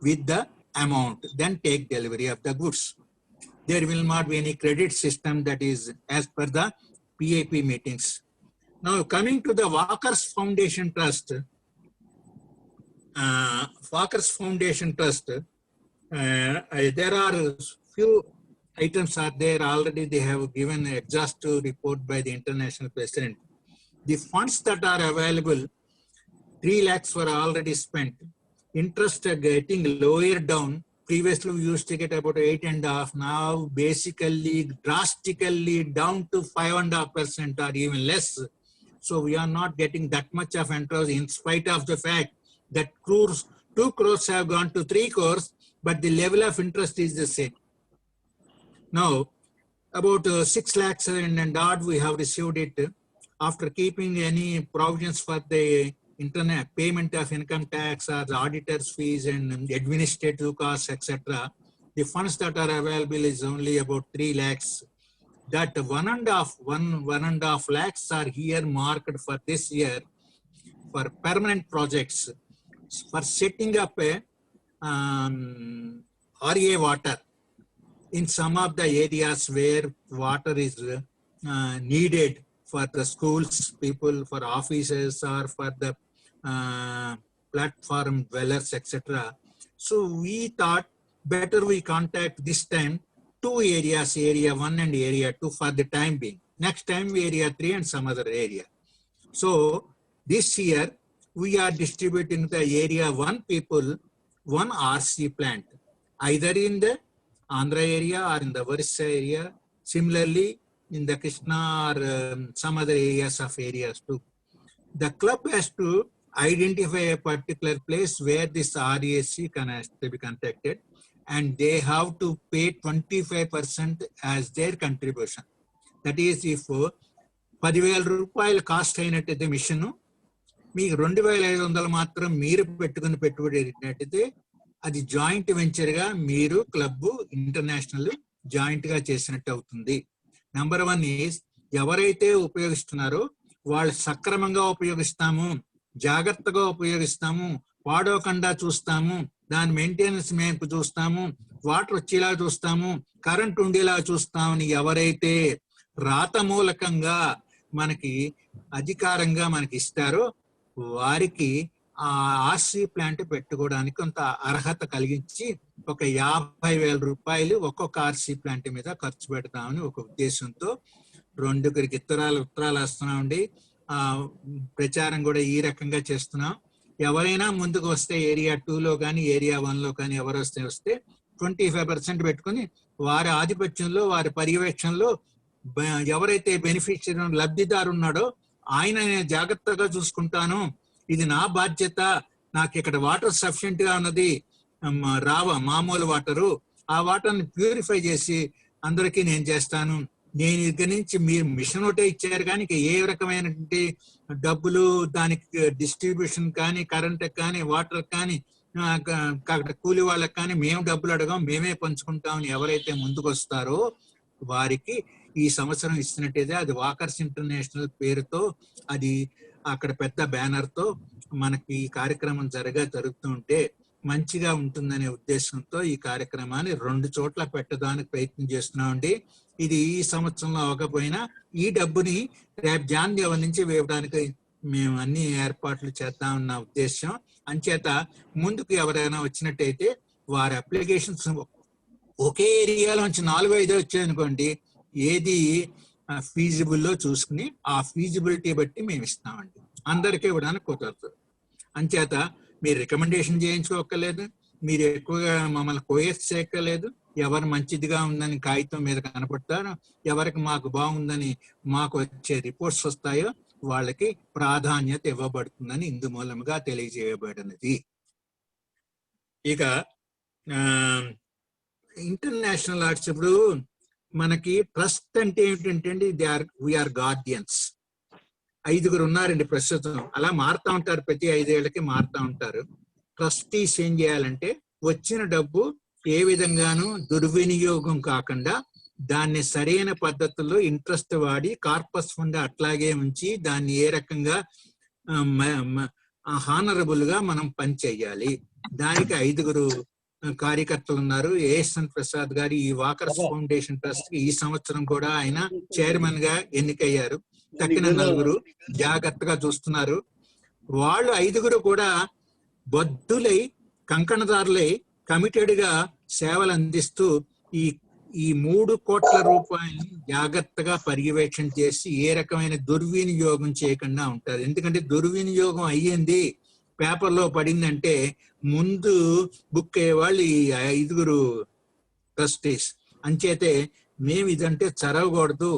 with the amount, then take delivery of the goods. There will not be any credit system that is as per the PAP meetings. Now coming to the Walker's Foundation Trust, there are few items are there already. They have given an exhaustive report by the international president. The funds that are available, 3 lakhs were already spent. Interest are getting lower down. Previously, we used to get about 8.5%. Now, basically, drastically down to 5.5% or even less. So we are not getting that much of interest, in spite of the fact that 2 crores have gone to 3 crores, but the level of interest is the same. Now, about 6 lakhs and odd we have received it. After keeping any provisions for the internet payment of income tax or the auditor's fees and administrative costs, etc., the funds that are available is only about 3 lakhs. That 1.5 lakhs are here marked for this year for permanent projects, for setting up a RA water in some of the areas where water is needed for the schools, people, for offices, or for the platform dwellers, etc. So we thought better we contact this time 2 areas, area 1 and area 2 for the time being. Next time area 3 and some other area. So this year we are distributing the area 1 people 1 RC plant, either in the Andhra area or in the Orissa area. Similarly, in the Krishna or some other areas of areas too. The club has to identify a particular place where this RAC can be contacted, and they have to pay 25% as their contribution. That is, if 10,000 రూపాయలు cost అయినట్టయితే machine, మీకు 2,500 మాత్రం మీరు పెట్టుకుని పెట్టుబడి పెట్టినట్టయితే అది joint వెంచర్గా మీరు క్లబ్ ఇంటర్నేషనల్ జాయింట్గా చేసినట్టు అవుతుంది. నంబర్ 1 ఈజ్, ఎవరైతే ఉపయోగిస్తున్నారో వాళ్ళు సక్రమంగా ఉపయోగిస్తాము, జాగ్రత్తగా ఉపయోగిస్తాము, వాడోకుండా చూస్తాము, దాని మెయింటెనెన్స్ మేము చూస్తాము, వాటర్ వచ్చేలా చూస్తాము, కరెంట్ ఉండేలా చూస్తామని ఎవరైతే రాత మూలకంగా మనకి అధికారంగా మనకి ఇస్తారో వారికి ఆ ఆర్సీ ప్లాంట్ పెట్టుకోవడానికి కొంత అర్హత కలిగించి ఒక 50,000 రూపాయలు ఒక్కొక్క ఆర్సీ ప్లాంట్ మీద ఖర్చు పెడతామని ఒక ఉద్దేశంతో 2 ఉత్తరాలు వేస్తున్నామండి. ప్రచారం కూడా ఈ రకంగా చేస్తున్నాం. ఎవరైనా ముందుకు వస్తే ఏరియా 2లో కానీ ఏరియా 1లో కానీ ఎవరు వస్తే 25% పెట్టుకుని వారి ఆధిపత్యంలో వారి పర్యవేక్షణలో ఎవరైతే బెనిఫిషియరీ లబ్ధిదారు ఉన్నాడో ఆయన జాగ్రత్తగా చూసుకుంటాను, ఇది నా బాధ్యత, నాకు ఇక్కడ వాటర్ సఫిషియెంట్ గా ఉన్నది, మామూలు వాటరు, ఆ వాటర్ని ప్యూరిఫై చేసి అందరికీ నేను చేస్తాను. నేను దగ్గర నుంచి మీరు మిషన్ ఒకటే ఇచ్చారు కానీ ఏ రకమైనటువంటి డబ్బులు దానికి డిస్ట్రిబ్యూషన్ కానీ, కరెంట్ కానీ, వాటర్ కానీ, కూలి వాళ్ళకి కానీ మేము డబ్బులు అడగం, మేమే పంచుకుంటాం ఎవరైతే ముందుకు వస్తారో వారికి ఈ సంవత్సరం ఇస్తున్నట్టయితే అది వాకర్స్ ఇంటర్నేషనల్ పేరుతో అది అక్కడ పెద్ద బ్యానర్ తో మనకి ఈ కార్యక్రమం జరుగుతుంటే మంచిగా ఉంటుందనే ఉద్దేశంతో ఈ కార్యక్రమాన్ని 2 చోట్ల పెట్టడానికి ప్రయత్నం చేస్తున్నామండి. ఇది ఈ సంవత్సరంలో అవ్వకపోయినా ఈ డబ్బుని రేపు జాన్యువరి నుంచి వేయడానికి మేము అన్ని ఏర్పాట్లు చేద్దామన్న ఉద్దేశం. అంచేత ముందుకు ఎవరైనా వచ్చినట్టయితే వారి అప్లికేషన్స్ ఒకే ఏరియాలోంచి 4-5 వచ్చాయనుకోండి, ఏది ఫీజిబుల్లో చూసుకుని ఆ ఫీజిబిలిటీ బట్టి మేము ఇస్తామండి. అందరికీ ఇవ్వడానికి కుదరదు. అంచేత మీరు రికమెండేషన్ చేయించుకోక్కర్లేదు, మీరు ఎక్కువగా మమ్మల్ని కోయర్స్ చేయక్కర్లేదు. ఎవరు మంచిదిగా ఉందని కాగితం మీద కనపడతారో, ఎవరికి మాకు బాగుందని మాకు వచ్చే రిపోర్ట్స్ వస్తాయో వాళ్ళకి ప్రాధాన్యత ఇవ్వబడుతుందని ఇందు మూలంగా తెలియజేయబడినది. ఇక ఇంటర్నేషనల్ ఆర్ట్స్ ఇప్పుడు మనకి ట్రస్ట్ అంటే ఏమిటంటే వీఆర్ గార్డియన్స్. 5 ఉన్నారండి ప్రస్తుతం, అలా మారుతా ఉంటారు, ప్రతి 5 ఏళ్ళకి మారుతా ఉంటారు. ట్రస్టీస్ ఏం చేయాలంటే వచ్చిన డబ్బు ఏ విధంగానూ దుర్వినియోగం కాకుండా దాన్ని సరైన పద్ధతుల్లో ఇంట్రెస్ట్ వాడి కార్పస్ ఫండ్ అట్లాగే ఉంచి దాన్ని ఏ రకంగా హానరబుల్ గా మనం పని చెయ్యాలి. దానికి 5 కార్యకర్తలు ఉన్నారు. ఏఎస్ఎన్ ప్రసాద్ గారు ఈ వాకర్స్ ఫౌండేషన్ ట్రస్ట్ ఈ సంవత్సరం కూడా ఆయన చైర్మన్ గా ఎన్నికయ్యారు. తక్కిన 4 జాగ్రత్తగా చూస్తున్నారు. వాళ్ళు 5 కూడా బద్దులై కంకణదారులై కమిటెడ్ గా సేవలు అందిస్తూ ఈ 3 కోట్ల రూపాయలు జాగ్రత్తగా పర్యవేక్షణ చేసి ఏ రకమైన దుర్వినియోగం చేయకుండా ఉంటారు. ఎందుకంటే దుర్వినియోగం అయ్యింది, పేపర్లో పడిందంటే ముందు బుక్ అయ్యే వాళ్ళు ఈ 5 ట్రస్టీస్. అంచేతే మేము ఇదంటే చదవకూడదు,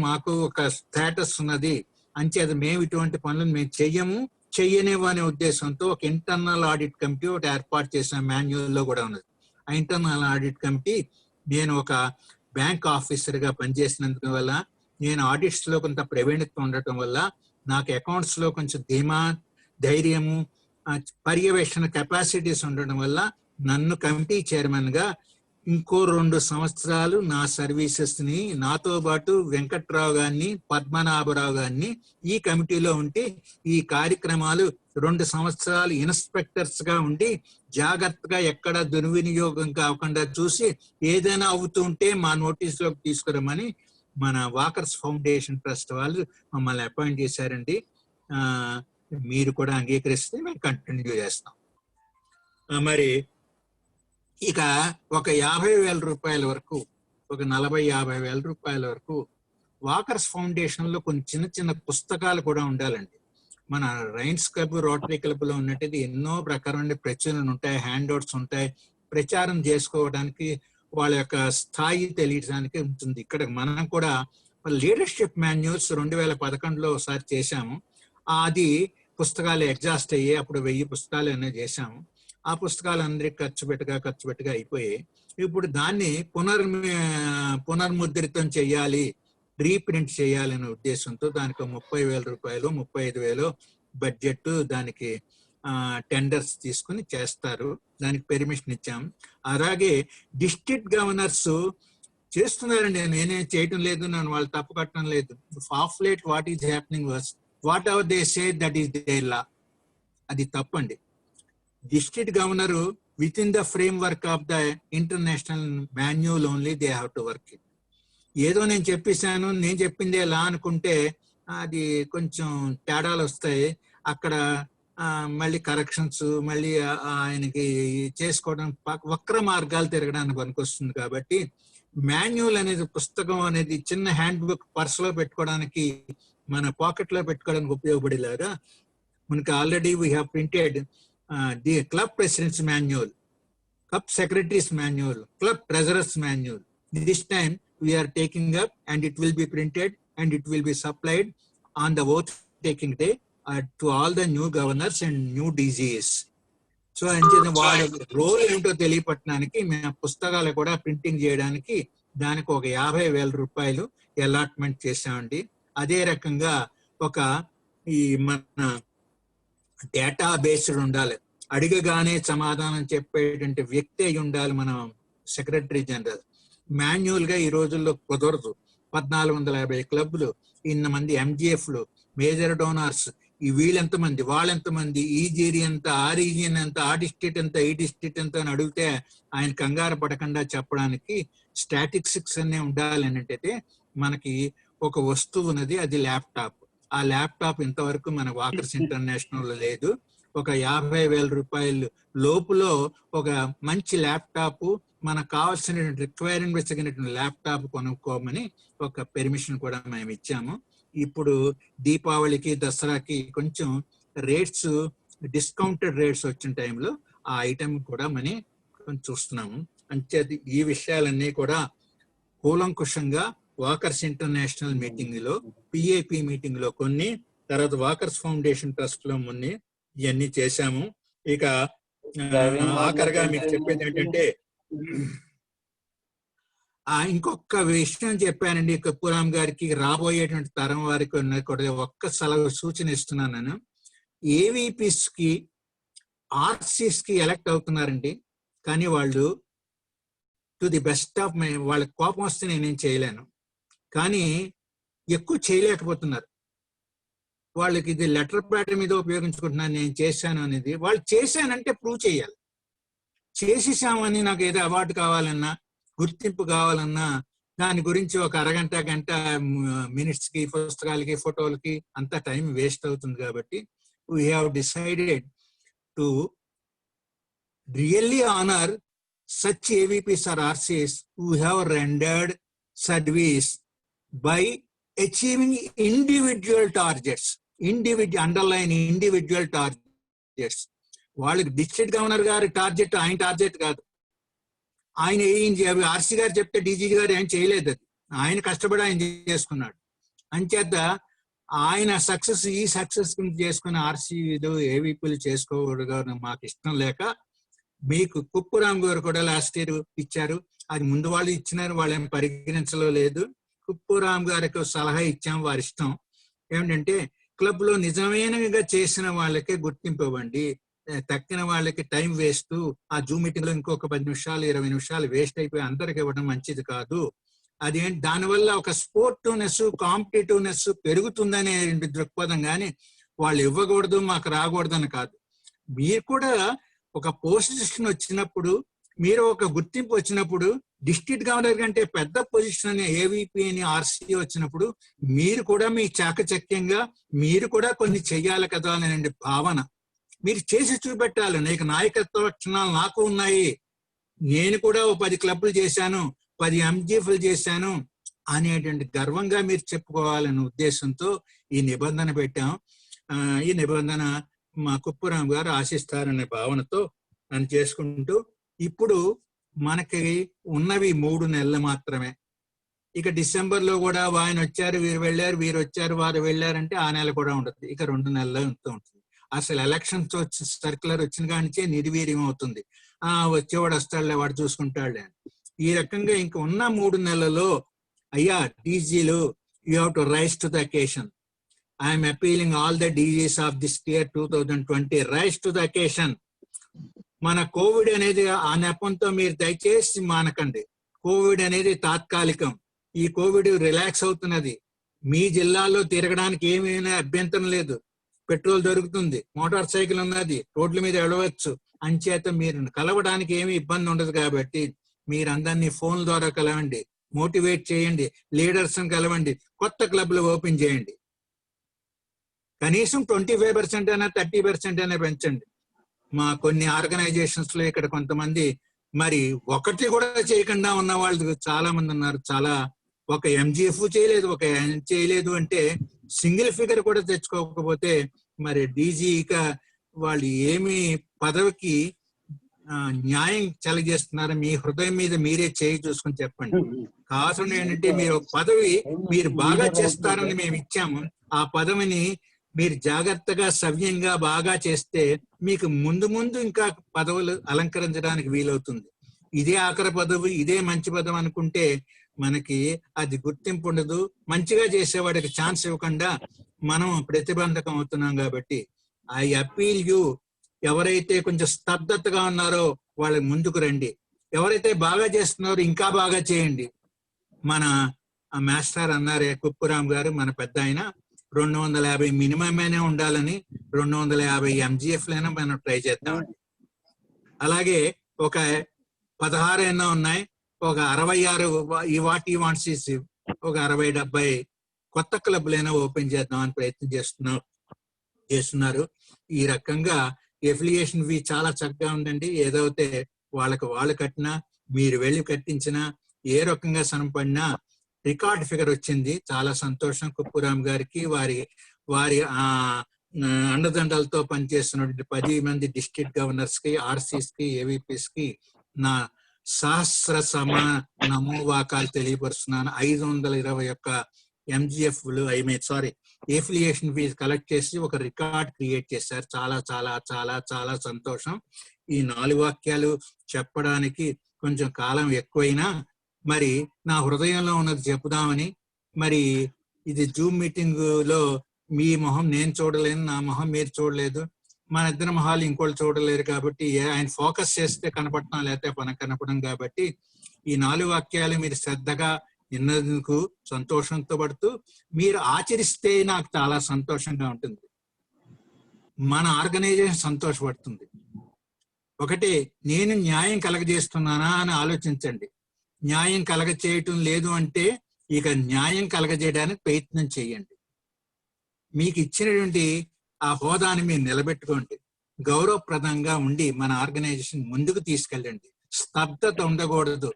మాకు ఒక స్టేటస్ ఉన్నది, అంచేత మేము ఇటువంటి పనులను మేము చెయ్యనేమో అనే ఉద్దేశంతో ఒక ఇంటర్నల్ ఆడిట్ కమిటీ ఒకటి ఏర్పాటు చేసిన మాన్యువల్లో కూడా ఉన్నది. ఆ ఇంటర్నల్ ఆడిట్ కమిటీ నేను ఒక బ్యాంక్ ఆఫీసర్ గా పనిచేసినందుకు వల్ల, నేను ఆడిట్స్ లో కొంత ప్రవీణత్వం ఉండటం వల్ల, నాకు అకౌంట్స్ లో కొంచెం ధైర్యము పర్యవేక్షణ కెపాసిటీస్ ఉండడం వల్ల నన్ను కమిటీ చైర్మన్ గా ఇంకో 2 సంవత్సరాలు నా సర్వీసెస్ ని నాతో పాటు వెంకట్రావు గారిని, పద్మనాభరావు గారిని ఈ కమిటీలో ఉండి ఈ కార్యక్రమాలు 2 సంవత్సరాలు ఇన్స్పెక్టర్స్ గా ఉండి జాగ్రత్తగా ఎక్కడ దుర్వినియోగం కాకుండా చూసి ఏదైనా అవుతుంటే మా నోటీస్ లోకి తీసుకురమ్మని మన వాకర్స్ ఫౌండేషన్ ట్రస్ట్ వాళ్ళు మమ్మల్ని అపాయింట్ చేశారండి. మీరు కూడా అంగీకరిస్తే మేము కంటిన్యూ చేస్తాం. మరి ఇక ఒక 50,000 రూపాయల వరకు, ఒక 40-50,000 రూపాయల వరకు వాకర్స్ ఫౌండేషన్ లో కొన్ని చిన్న పుస్తకాలు కూడా ఉండాలండి. మన రైన్స్ క్లబ్, రోటరీ క్లబ్ లో ఉన్నట్టు ఎన్నో ప్రకారమైన ప్రచురణలు ఉంటాయి, హ్యాండ్ అవుట్స్ ఉంటాయి, ప్రచారం చేసుకోవడానికి వాళ్ళ యొక్క స్థాయి తెలియడానికి ఉంటుంది. ఇక్కడ మనం కూడా లీడర్షిప్ మాన్యువల్స్ 2011లో ఒకసారి చేశాము. అది పుస్తకాలు ఎగ్జాస్ట్ అయ్యి అప్పుడు 1000 పుస్తకాలు అనేది చేశాము. ఆ పుస్తకాలు అందరికి ఖర్చు పెట్టగా అయిపోయి ఇప్పుడు దాన్ని పునర్ముద్రితం చెయ్యాలి, రీప్రింట్ చేయాలి అనే ఉద్దేశంతో దానికి 30,000 రూపాయలు 35,000 బడ్జెట్ దానికి టెండర్స్ తీసుకుని చేస్తారు. దానికి పెర్మిషన్ ఇచ్చాం. అలాగే డిస్ట్రిక్ట్ గవర్నర్స్ చేస్తున్నారండి, నేనేం చేయటం లేదు, నన్ను వాళ్ళు తప్పు కట్టడం లేదు. Pamphlet what is happening was whatever they say that is there law, అది తప్పండి. District governor within the framework of the international manual only they have to work it. ఏదో నేను చెప్పేశాను, నేను చెప్పిందే లా అనుకుంటే అది కొంచెం తేడాలు వస్తాయి. అక్కడ మళ్ళీ కరెక్షన్స్, మళ్ళీ ఆయనకి చేసుకోవడం వక్ర మార్గాలు తిరగడానికి పనికొస్తుంది. కాబట్టి మాన్యువల్ అనేది, పుస్తకం అనేది చిన్న హ్యాండ్ బుక్ పర్సులో పెట్టుకోవడానికి, మన పాకెట్ లో పెట్టుకోవడానికి ఉపయోగపడేలాగా మనకి already we have printed the club presidents manual. club secretaries manual, club treasurer's manual. This time we are taking up, and it will be printed and it will be supplied on the oath taking day to all the new governors and new DGs. So అంచేత వాడి role ఏంటో తెలియపట్టడానికి మేము పుస్తకాలు కూడా printing చేయడానికి దానికి ఒక 50,000 రూపాయలు అలాట్మెంట్ చేసామండి. అదే రకంగా ఒక ఈ మన డేటా బేస్డ్ ఉండాలి, అడిగగానే సమాధానం చెప్పేటువంటి వ్యక్తి అయి ఉండాలి మన సెక్రటరీ జనరల్. మాన్యువల్ గా ఈ రోజుల్లో కుదరదు. 1450 క్లబ్లు, మంది ఎంజిఎఫ్లు, మేజర్ డోనార్స్, ఈ వీళ్ళెంతమంది వాళ్ళెంతమంది, ఈ జీరీ ఎంత, ఆ రీజియన్ ఎంత, ఆ డిస్ట్రిక్ట్ ఎంత, ఈ డిస్ట్రిక్ట్ ఎంత అని అడిగితే ఆయన కంగారు పడకుండా చెప్పడానికి స్టాటిస్టిక్స్ అనే ఉండాలి. అంటే మనకి ఒక వస్తువు ఉన్నది, అది ల్యాప్టాప్. ఆ ల్యాప్టాప్ ఇంతవరకు మన వాకర్స్ ఇంటర్నేషనల్ లేదు. ఒక 50,000 రూపాయలు లోపులో ఒక మంచి ల్యాప్టాప్, మనకు కావాల్సిన రిక్వైర్మెంట్స్ తగినటువంటి ల్యాప్టాప్ కొనుక్కోమని ఒక పెర్మిషన్ కూడా మేము ఇచ్చాము. ఇప్పుడు దీపావళికి దసరాకి కొంచెం రేట్స్ డిస్కౌంటెడ్ రేట్స్ వచ్చిన టైంలో ఆ ఐటమ్ కూడా మనం చూస్తున్నాము. అంచేది ఈ విషయాలన్నీ కూడా కూలంకుషంగా వాకర్స్ ఇంటర్నేషనల్ మీటింగ్ లో, పిఏపి మీటింగ్ లో కొన్ని, తర్వాత వాకర్స్ ఫౌండేషన్ ట్రస్ట్ లో మొన్న ఇవన్నీ చేశాము. ఇక ఆఖరిగా మీకు చెప్పేది ఏంటంటే ఇంకొక విషయం చెప్పానండి కప్పురాం గారికి, రాబోయేటువంటి తరం వారికి ఒక్క సూచన ఇస్తున్నాను నేను. ఏవిపిస్ కి ఆర్సిస్ కి ఎలక్ట్ అవుతున్నారండి, కానీ వాళ్ళు to the best of my, వాళ్ళకి కోపం వస్తే నేనేం చేయలేను, కానీ ఎక్కువ చేయలేకపోతున్నారు. వాళ్ళకి ఇది లెటర్ ప్యాడ్ మీద ఉపయోగించుకుంటున్నాను, నేను చేశాను అనేది. వాళ్ళు చేశానంటే ప్రూవ్ చేయాలి. చేసేసామని నాకు ఏదో అవార్డు కావాలన్నా, గుర్తింపు కావాలన్నా, దాని గురించి ఒక అరగంట గంట మినిట్స్ కి, పుస్తకాలకి, ఫోటోలకి అంత టైం వేస్ట్ అవుతుంది. కాబట్టి we have decided to really honour such AVPs or RCs who have rendered service by achieving individual targets, underline individual targets. వాళ్ళకి డిస్ట్రిక్ట్ గవర్నర్ గారి టార్గెట్ ఆయన టార్గెట్ కాదు. ఆయన ఏం ఆర్సీ గారు చెప్తే డీజీ గారు ఏం చేయలేదు, అది ఆయన కష్టపడి ఆయన చేసుకున్నాడు. అంచేత ఆయన సక్సెస్, ఈ సక్సెస్ చేసుకున్న ఆర్సీలు ఏవీపీలు చేసుకోవడం మాకు ఇష్టం లేక, మీకు కుప్పురాం గారు కూడా లాస్ట్ ఇయర్ ఇచ్చారు, అది ముందు వాళ్ళు ఇచ్చినారు, వాళ్ళేం పరిగణించలో లేదు. కుప్పురాం గారికి సలహా ఇచ్చాం, వారి ఇష్టం ఏమిటంటే క్లబ్ లో నిజమైనగా చేసిన వాళ్ళకే గుర్తింపు ఇవ్వండి, తక్కిన వాళ్ళకి టైం వేస్ట్, ఆ జూమ్ మీటింగ్ లో ఇంకొక 10 నిమిషాలు 20 నిమిషాలు వేస్ట్ అయిపోయి అందరికి ఇవ్వడం మంచిది కాదు. అదేంటి, దానివల్ల ఒక స్పోర్టివ్నెస్, కాంపిటేటివ్నెస్ పెరుగుతుందనే దృక్పథం, కానీ వాళ్ళు ఇవ్వకూడదు మాకు రాకూడదు అని కాదు. మీరు కూడా ఒక పొజిషన్ వచ్చినప్పుడు, మీరు ఒక గుర్తింపు వచ్చినప్పుడు, డిస్ట్రిక్ట్ గవర్నర్ కంటే పెద్ద పొజిషన్ అని ఏవీపీ అని ఆర్సీ వచ్చినప్పుడు మీరు కూడా మీ చాకచక్యంగా మీరు కూడా కొన్ని చెయ్యాలి కదా అనే భావన మీరు చేసి చూపెట్టాలి. నీకు నాయకత్వ లక్షణాలు నాకు ఉన్నాయి, నేను కూడా 10 క్లబ్లు చేశాను, 10 ఎంజీఎఫ్లు చేశాను అనేటువంటి గర్వంగా మీరు చెప్పుకోవాలనే ఉద్దేశంతో ఈ నిబంధన పెట్టాం. ఈ నిబంధన మా కుప్పురాం గారు ఆశిస్తారనే భావనతో నన్ను చేసుకుంటూ, ఇప్పుడు మనకి ఉన్నవి 3 నెలలు మాత్రమే. ఇక డిసెంబర్ లో కూడా ఆయన వచ్చారు, వీరు వెళ్ళారు, వీరు వచ్చారు, వారు వెళ్ళారంటే ఆ నెల కూడా ఉండదు. ఇక 2 నెలలు ఉంటుంది. అసలు ఎలక్షన్స్ వచ్చి సర్క్యులర్ వచ్చిన కానించే నిర్వీర్యం అవుతుంది. వచ్చేవాడు వస్తాడులే, వాడు చూసుకుంటాడులే. ఈ రకంగా ఇంక ఉన్న 3 నెలల్లో అయ్యా డీజీలు, you have to rise to the occasion. I'm appealing all the DGs of this year 2020, rise to the occasion. మన కోవిడ్ అనేది ఆ నెపంతో మీరు దయచేసి మానకండి. కోవిడ్ అనేది తాత్కాలికం. ఈ కోవిడ్ రిలాక్స్ అవుతున్నది. మీ జిల్లాలో తిరగడానికి ఏమైనా అభ్యంతరం లేదు, పెట్రోల్ దొరుకుతుంది, మోటార్ సైకిల్ ఉన్నది, రోడ్ల మీద వెళ్ళవచ్చు. అంచేత మీరు కలవడానికి ఏమి ఇబ్బంది ఉండదు. కాబట్టి మీరందరినీ ఫోన్ ద్వారా కలవండి, మోటివేట్ చేయండి, లీడర్స్ కలవండి, కొత్త క్లబ్లు ఓపెన్ చేయండి. కనీసం 25% అయినా 30% అయినా పెంచండి. మా కొన్ని ఆర్గనైజేషన్స్ లో ఇక్కడ కొంతమంది మరి ఒకటి కూడా చేయకుండా ఉన్న వాళ్ళు చాలా మంది ఉన్నారు. చాలా ఒక ఎంజిఎఫ్ చేయలేదు, ఒక చేయలేదు అంటే సింగిల్ ఫిగర్ కూడా తెచ్చుకోకపోతే మరి డీజీగా వాళ్ళు ఏమి పదవికి న్యాయం కలగజేస్తున్నారు, మీ హృదయం మీద మీరే చేయి చూసుకొని చెప్పండి. కావాల్సిన ఏంటంటే మీరు పదవి మీరు బాగా చేస్తారని మేము ఇచ్చాము, ఆ పదవిని మీరు జాగ్రత్తగా సవ్యంగా బాగా చేస్తే మీకు ముందు ముందు ఇంకా పదవులు అలంకరించడానికి వీలవుతుంది. ఇదే ఆఖరి పదవి, ఇదే మంచి పదవి అనుకుంటే మనకి అది గుర్తింపు ఉండదు. మంచిగా చేసేవాడికి ఛాన్స్ ఇవ్వకుండా మనం ప్రతిబంధకం అవుతున్నాం. కాబట్టి ఐ అపీల్ యూ, ఎవరైతే కొంచెం స్తబ్దతగా ఉన్నారో వాళ్ళకి ముందుకు రండి, ఎవరైతే బాగా చేస్తున్నారో ఇంకా బాగా చేయండి. మన మాస్టర్ అన్నారే కుప్పురామ్ గారు, మన పెద్ద ఆయన 250 మినిమం ఉండాలని 250 MGF-లైనా మనం ట్రై చేద్దామండి. అలాగే ఒక 16 ఎన్నో ఉన్నాయి, ఒక 66 వాట్స్ ఒక 60-70 కొత్త క్లబ్లైనా ఓపెన్ చేద్దామని ప్రయత్నం చేస్తున్నారు. ఈ రకంగా ఎఫిలియేషన్ ఫీ చాలా చక్కగా ఉందండి. ఏదైతే వాళ్ళకి వాళ్ళు కట్టినా, మీరు వెళ్ళి కట్టించినా, ఏ రకంగా సనపడినా రికార్డ్ ఫిగర్ వచ్చింది. చాలా సంతోషం. కుప్పురామ్ గారికి, వారి అండదండలతో పనిచేస్తున్న 10 మంది డిస్ట్రిక్ట్ గవర్నర్స్ కి, ఆర్సీస్ కి, ఏవీపీస్ కి నా సహస్ర నమోవాకాలు తెలియపరుస్తున్నాను. 521 MGF-లు ఎఫిలియేషన్ ఫీజు కలెక్ట్ చేసి ఒక రికార్డ్ క్రియేట్ చేశారు. చాలా చాలా చాలా చాలా సంతోషం. ఈ 4 వాక్యాలు చెప్పడానికి కొంచెం కాలం ఎక్కువైనా మరి నా హృదయంలో ఉన్నది చెప్పుదామని. మరి ఇది జూమ్ మీటింగ్ లో మీ మొహం నేను చూడలేను, నా మొహం మీరు చూడలేదు, మన ఇద్దరు మొహాలు ఇంకోళ్ళు చూడలేరు. కాబట్టి ఆయన ఫోకస్ చేస్తే కనపడటం, లేకపోతే పని కనపడం. కాబట్టి ఈ 4 వాక్యాలు మీరు శ్రద్ధగా విన్నందుకు సంతోషంతో పడుతూ మీరు ఆచరిస్తే నాకు చాలా సంతోషంగా ఉంటుంది, మన ఆర్గనైజేషన్ సంతోషపడుతుంది. ఒకటి, నేను న్యాయం కలగజేస్తున్నానా అని ఆలోచించండి. న్యాయం కలగచేయటం లేదు అంటే ఇక న్యాయం కలగజేయడానికి ప్రయత్నం చేయండి. మీకు ఇచ్చినటువంటి ఆ హోదాని మీరు నిలబెట్టుకోండి. గౌరవప్రదంగా ఉండి మన ఆర్గనైజేషన్ ముందుకు తీసుకెళ్ళండి. స్తబ్దత ఉండకూడదు.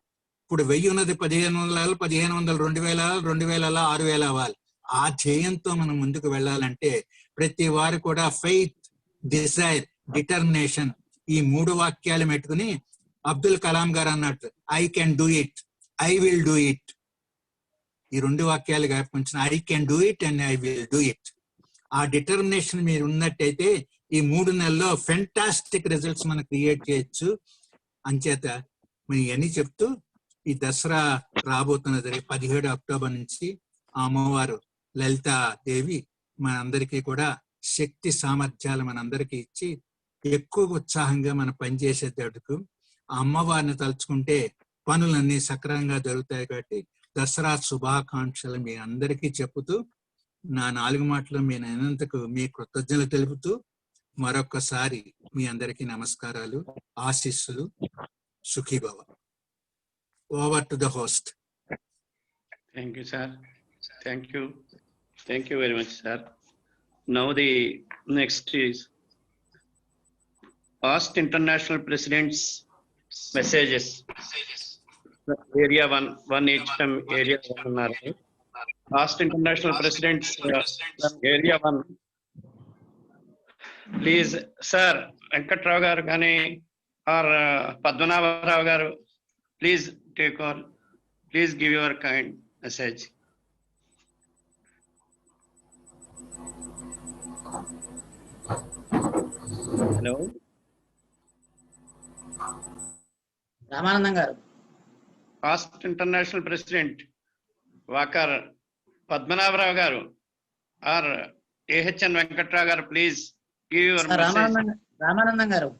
ఇప్పుడు 1000 ఉన్నది 1500, 1500 2000, 2000 6000 అవ్వాలి. ఆ ధ్యేయంతో మనం ముందుకు వెళ్ళాలంటే ప్రతి వారు కూడా ఫెయిత్, డిజైర్, డిటర్మినేషన్, ఈ 3 వాక్యాలు పెట్టుకుని అబ్దుల్ కలాం గారు అన్నట్టు I can do it, I will do it, ఈ 2 వాక్యాలు కొంచెం I can do it and I will do it. ఆ డిటర్మినేషన్ మీరు ఉన్నట్టయితే ఈ 3 నెలల్లో ఫెంటాస్టిక్ రిజల్ట్స్ మనం క్రియేట్ చేయొచ్చు. అంచేత మనం ఇవన్నీ చెప్తూ ఈ దసరా రాబోతున్నది 17 అక్టోబర్ నుంచి ఆ అమ్మవారు లలితాదేవి మనందరికీ కూడా శక్తి సామర్థ్యాలు మనందరికీ ఇచ్చి ఎక్కువ ఉత్సాహంగా మనం పనిచేసేటట్టుకు ఆ అమ్మవారిని తలుచుకుంటే పనులన్నీ సక్రమంగా జరుగుతాయి. కాబట్టి దసరా శుభాకాంక్షలు మీ అందరికీ చెప్పుతూ నా 4 మాటలు మీ అయినందుకు మీ కృతజ్ఞతలు తెలుపుతూ మరొకసారి మీ అందరికీ నమస్కారాలు, ఆశీస్సులు. Sukhibhava. Over to the host. Thank you, sir. Thank you. Thank you very much, sir. Now the next is past international presidents' messages. Area 1 each from area 1 uన్నారు. Past international presidents area 1. Please, sir, Venkatrao garu gaani or Padmanabharao garu, please take all. Please give your kind message. Hello. Ramanandam గారు. Past international president Vakar Padmanabharao garu or AHN Venkatrao garu, please give your message. Ramanandam గారు.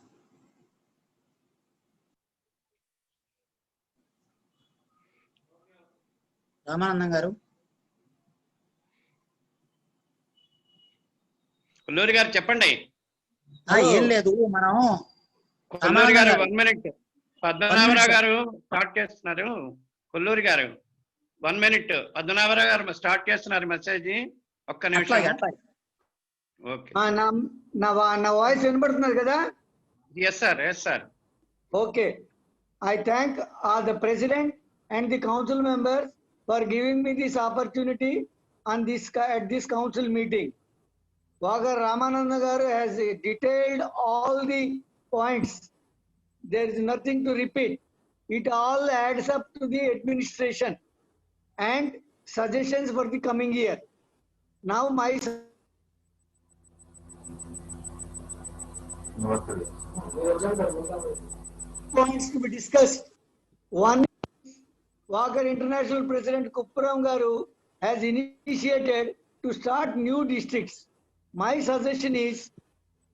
రామానందం గారు. కొల్లూరి గారు చెప్పండి. ఏం లేదు, మనం కొల్లూరి గారు 1 minute. Padmanabha Rao గారు స్టార్ట్ చేస్తున్నారు. కొల్లూరి గారు 1 minute. పద్మనాభరావు గారు స్టార్ట్ చేస్తున్నారు మెసేజ్. ఒక్క నిమిషం. ఓకే. నా వాయిస్ వినబడుతున్నారు కదా? Yes sir, yes sir. Okay. I thank the president and the council members for giving me this opportunity on at this council meeting. Vagar Ramananda garu has detailed all the points there is nothing to repeat. It all adds up to the administration and suggestions for the coming year. Now my points to be discussed. One, Walker International President Kuppuram Garu has initiated to start new districts. My suggestion is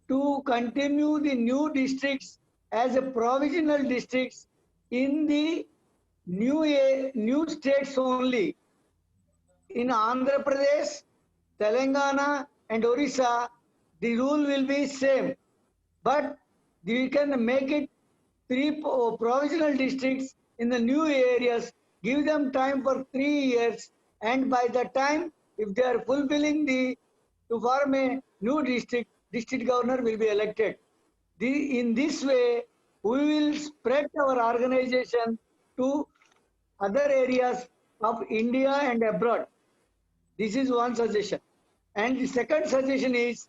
to continue the new districts as a provisional districts in the new states only. In Andhra Pradesh, Telangana and Orissa, the rule will be same, but we can make it 3 provisional districts in the new areas, give them time for 3 years, and by the time, if they are fulfilling to form a new district, district governor will be elected. In this way, we will spread our organization to other areas of India and abroad. This is one suggestion. And the second suggestion is,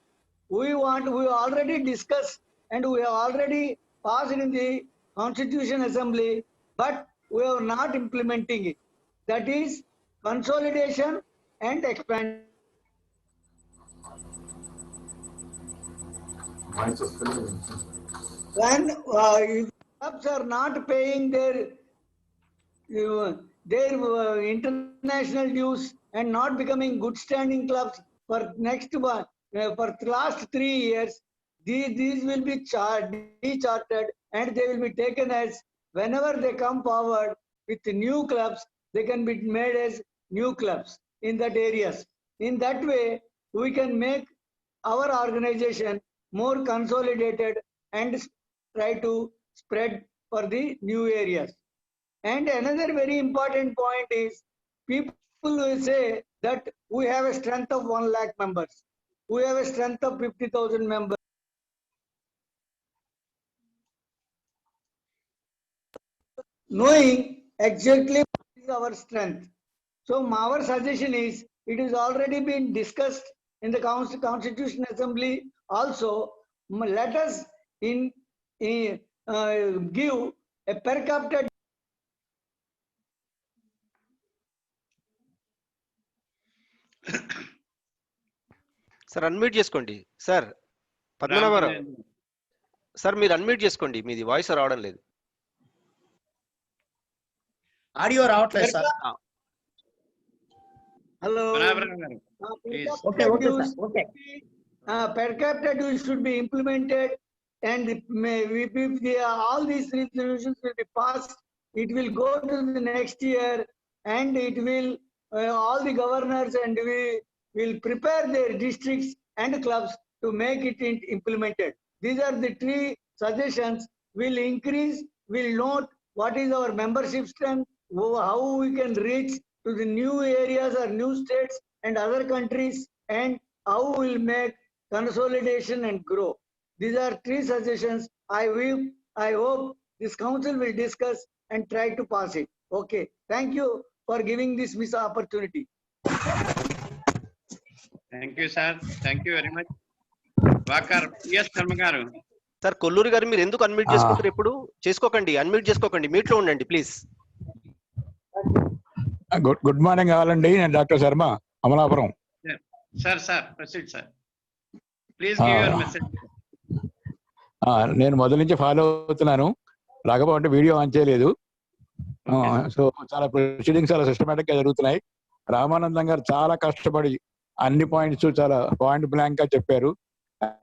we already discussed and we have already passed in the Constitution Assembly, but we are not implementing it. That is consolidation and expansion. When if clubs are not paying their international dues and not becoming good standing clubs for for the last 3 years, these will be decharted and they will be taken as, whenever they come forward with new clubs, they can be made as new clubs in that areas. In that way, we can make our organization more consolidated and try to spread for the new areas. And another very important point is, people will say that we have a strength of 1 lakh members. We have a strength of 50,000 members. Knowing exactly what is our strength. So our suggestion is, it is already been discussed in the Constitution Assembly also. Let us give a per capita. Sir unmute చేసుకోండి sir. Padmanabha Rao sir, మీరు unmute చేసుకోండి, మీది voice రావడం లేదు. Audio రావట్లేదు sir. Hello. Okay. Per capita dues should be implemented, and if all these resolutions will be passed, it will go to the next year, and it will all the governors and we will prepare their districts and clubs to make it implemented. These are the 3 suggestions. Will increase, will note what is our membership strength, how we can reach to the new areas or new states and other countries, and how we will make consolidation and grow. These are 3 suggestions. I hope this council will discuss and try to pass it. Okay. Thank you for giving this opportunity. Thank you, sir. Thank you very much. Walker, yes, Sharma garu. Sir, Kolluri గారు మీరు ఎందుకు unmute చేసుకుంటారు? ఎప్పుడు చేసుకోకండి, unmute చేసుకోకండి, meet లో ఉండండి please. Good morning కావాలండి. నేను doctor Sharma, Amalapuram. Sir proceed sir. Please give your message. నేను మొదటి నుంచి ఫాలో అవుతున్నాను. రాకపోతే వీడియో ఆన్ చేయలేదు. సో చాలా ప్రొసీడింగ్స్ చాలా సిస్టమేటిక్ గా జరుగుతున్నాయి. రామానందం గారు చాలా కష్టపడి అన్ని పాయింట్స్ చాలా పాయింట్ బ్లాంక్ గా చెప్పారు.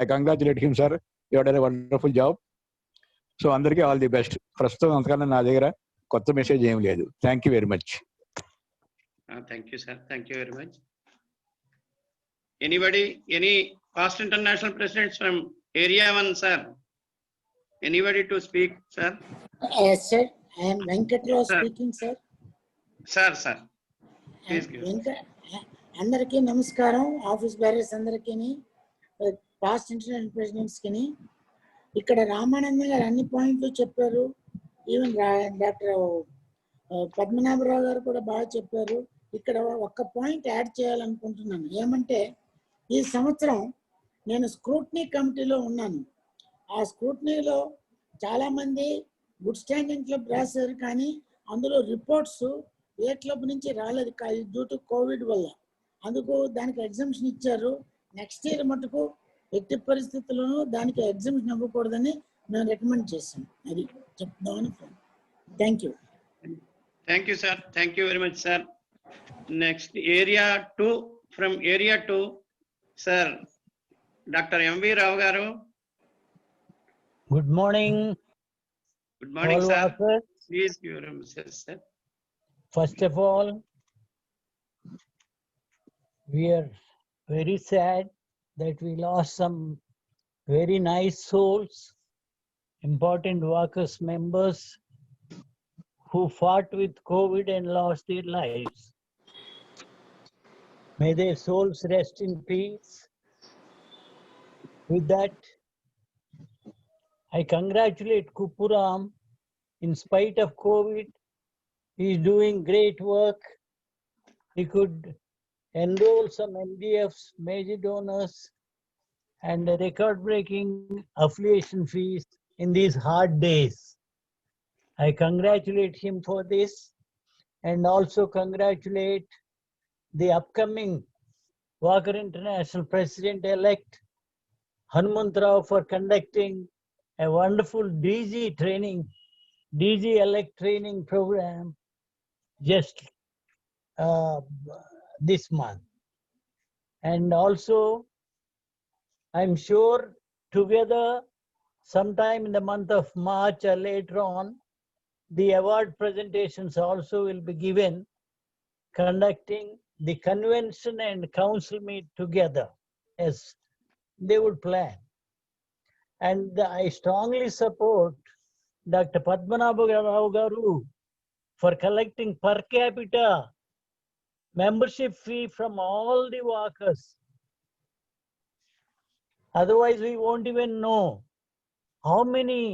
I congratulate him sir, you are done a wonderful job. So అందరికీ ఆల్ ది బెస్ట్. ప్రస్తుతం అంతకన్నా నా దగ్గర కొత్త మెసేజ్ ఏం లేదు. Thank you very much. Thank you, sir. Thank you very much. Anybody, any past international presidents from Area 1, sir? Anybody to speak, sir? Yes, sir. I am Venkatrao speaking, sir. Sir. Please give. అందరికీ నమస్కారం. Office bearers అందరికీ, past international presidents కి. ఇక్కడ రామానందం గారు అన్ని పాయింట్లు చెప్పారు. Even doctor Padmanabha Rao గారు కూడా బాగా చెప్పారు. ఇక్కడ ఒక్క పాయింట్ యాడ్ చేయాలనుకుంటున్నాను. ఏమంటే, ఈ సంవత్సరం నేను స్క్రూటినీ కమిటీలో ఉన్నాను. ఆ స్క్రూటినీలో చాలా మంది గుడ్ స్టాండింగ్ క్లబ్ రాశారు, కానీ అందులో రిపోర్ట్స్ ఏ క్లబ్ నుంచి రాలేదు డ్యూ టు కోవిడ్ వల్ల. అందుకు దానికి ఎగ్జామ్షన్ ఇచ్చారు. నెక్స్ట్ ఇయర్ మటుకు ఎట్టి పరిస్థితుల్లోనూ దానికి ఎగ్జామ్షన్ ఇవ్వకూడదని మేము రికమెండ్ చేసాం. అది చెప్తామని. Thank you. Thank you, sir. Thank you very much, sir. Next, area 2, from area 2, sir, Dr. M.V. Rao garu. Good morning. Good morning, all sir. workers. Please give your message, sir. First of all, we are very sad that we lost some very nice souls, important workers members who fought with COVID and lost their lives. May their souls rest in peace. With that, I congratulate Kuppuram. In spite of COVID, he is doing great work. He could enroll some MDFs, major donors, and record-breaking affiliation fees in these hard days. I congratulate him for this, and also congratulate the upcoming Walker International President-elect Hanumanth Rao for conducting a wonderful DG-elect training program just this month. And also, I'm sure together, sometime in the month of March or later on, the award presentations also will be given, conducting the convention and council meet together as they would plan. And I strongly support Dr. Padmanabha Rao garu for collecting per capita membership fee from all the workers. Otherwise, we won't even know how many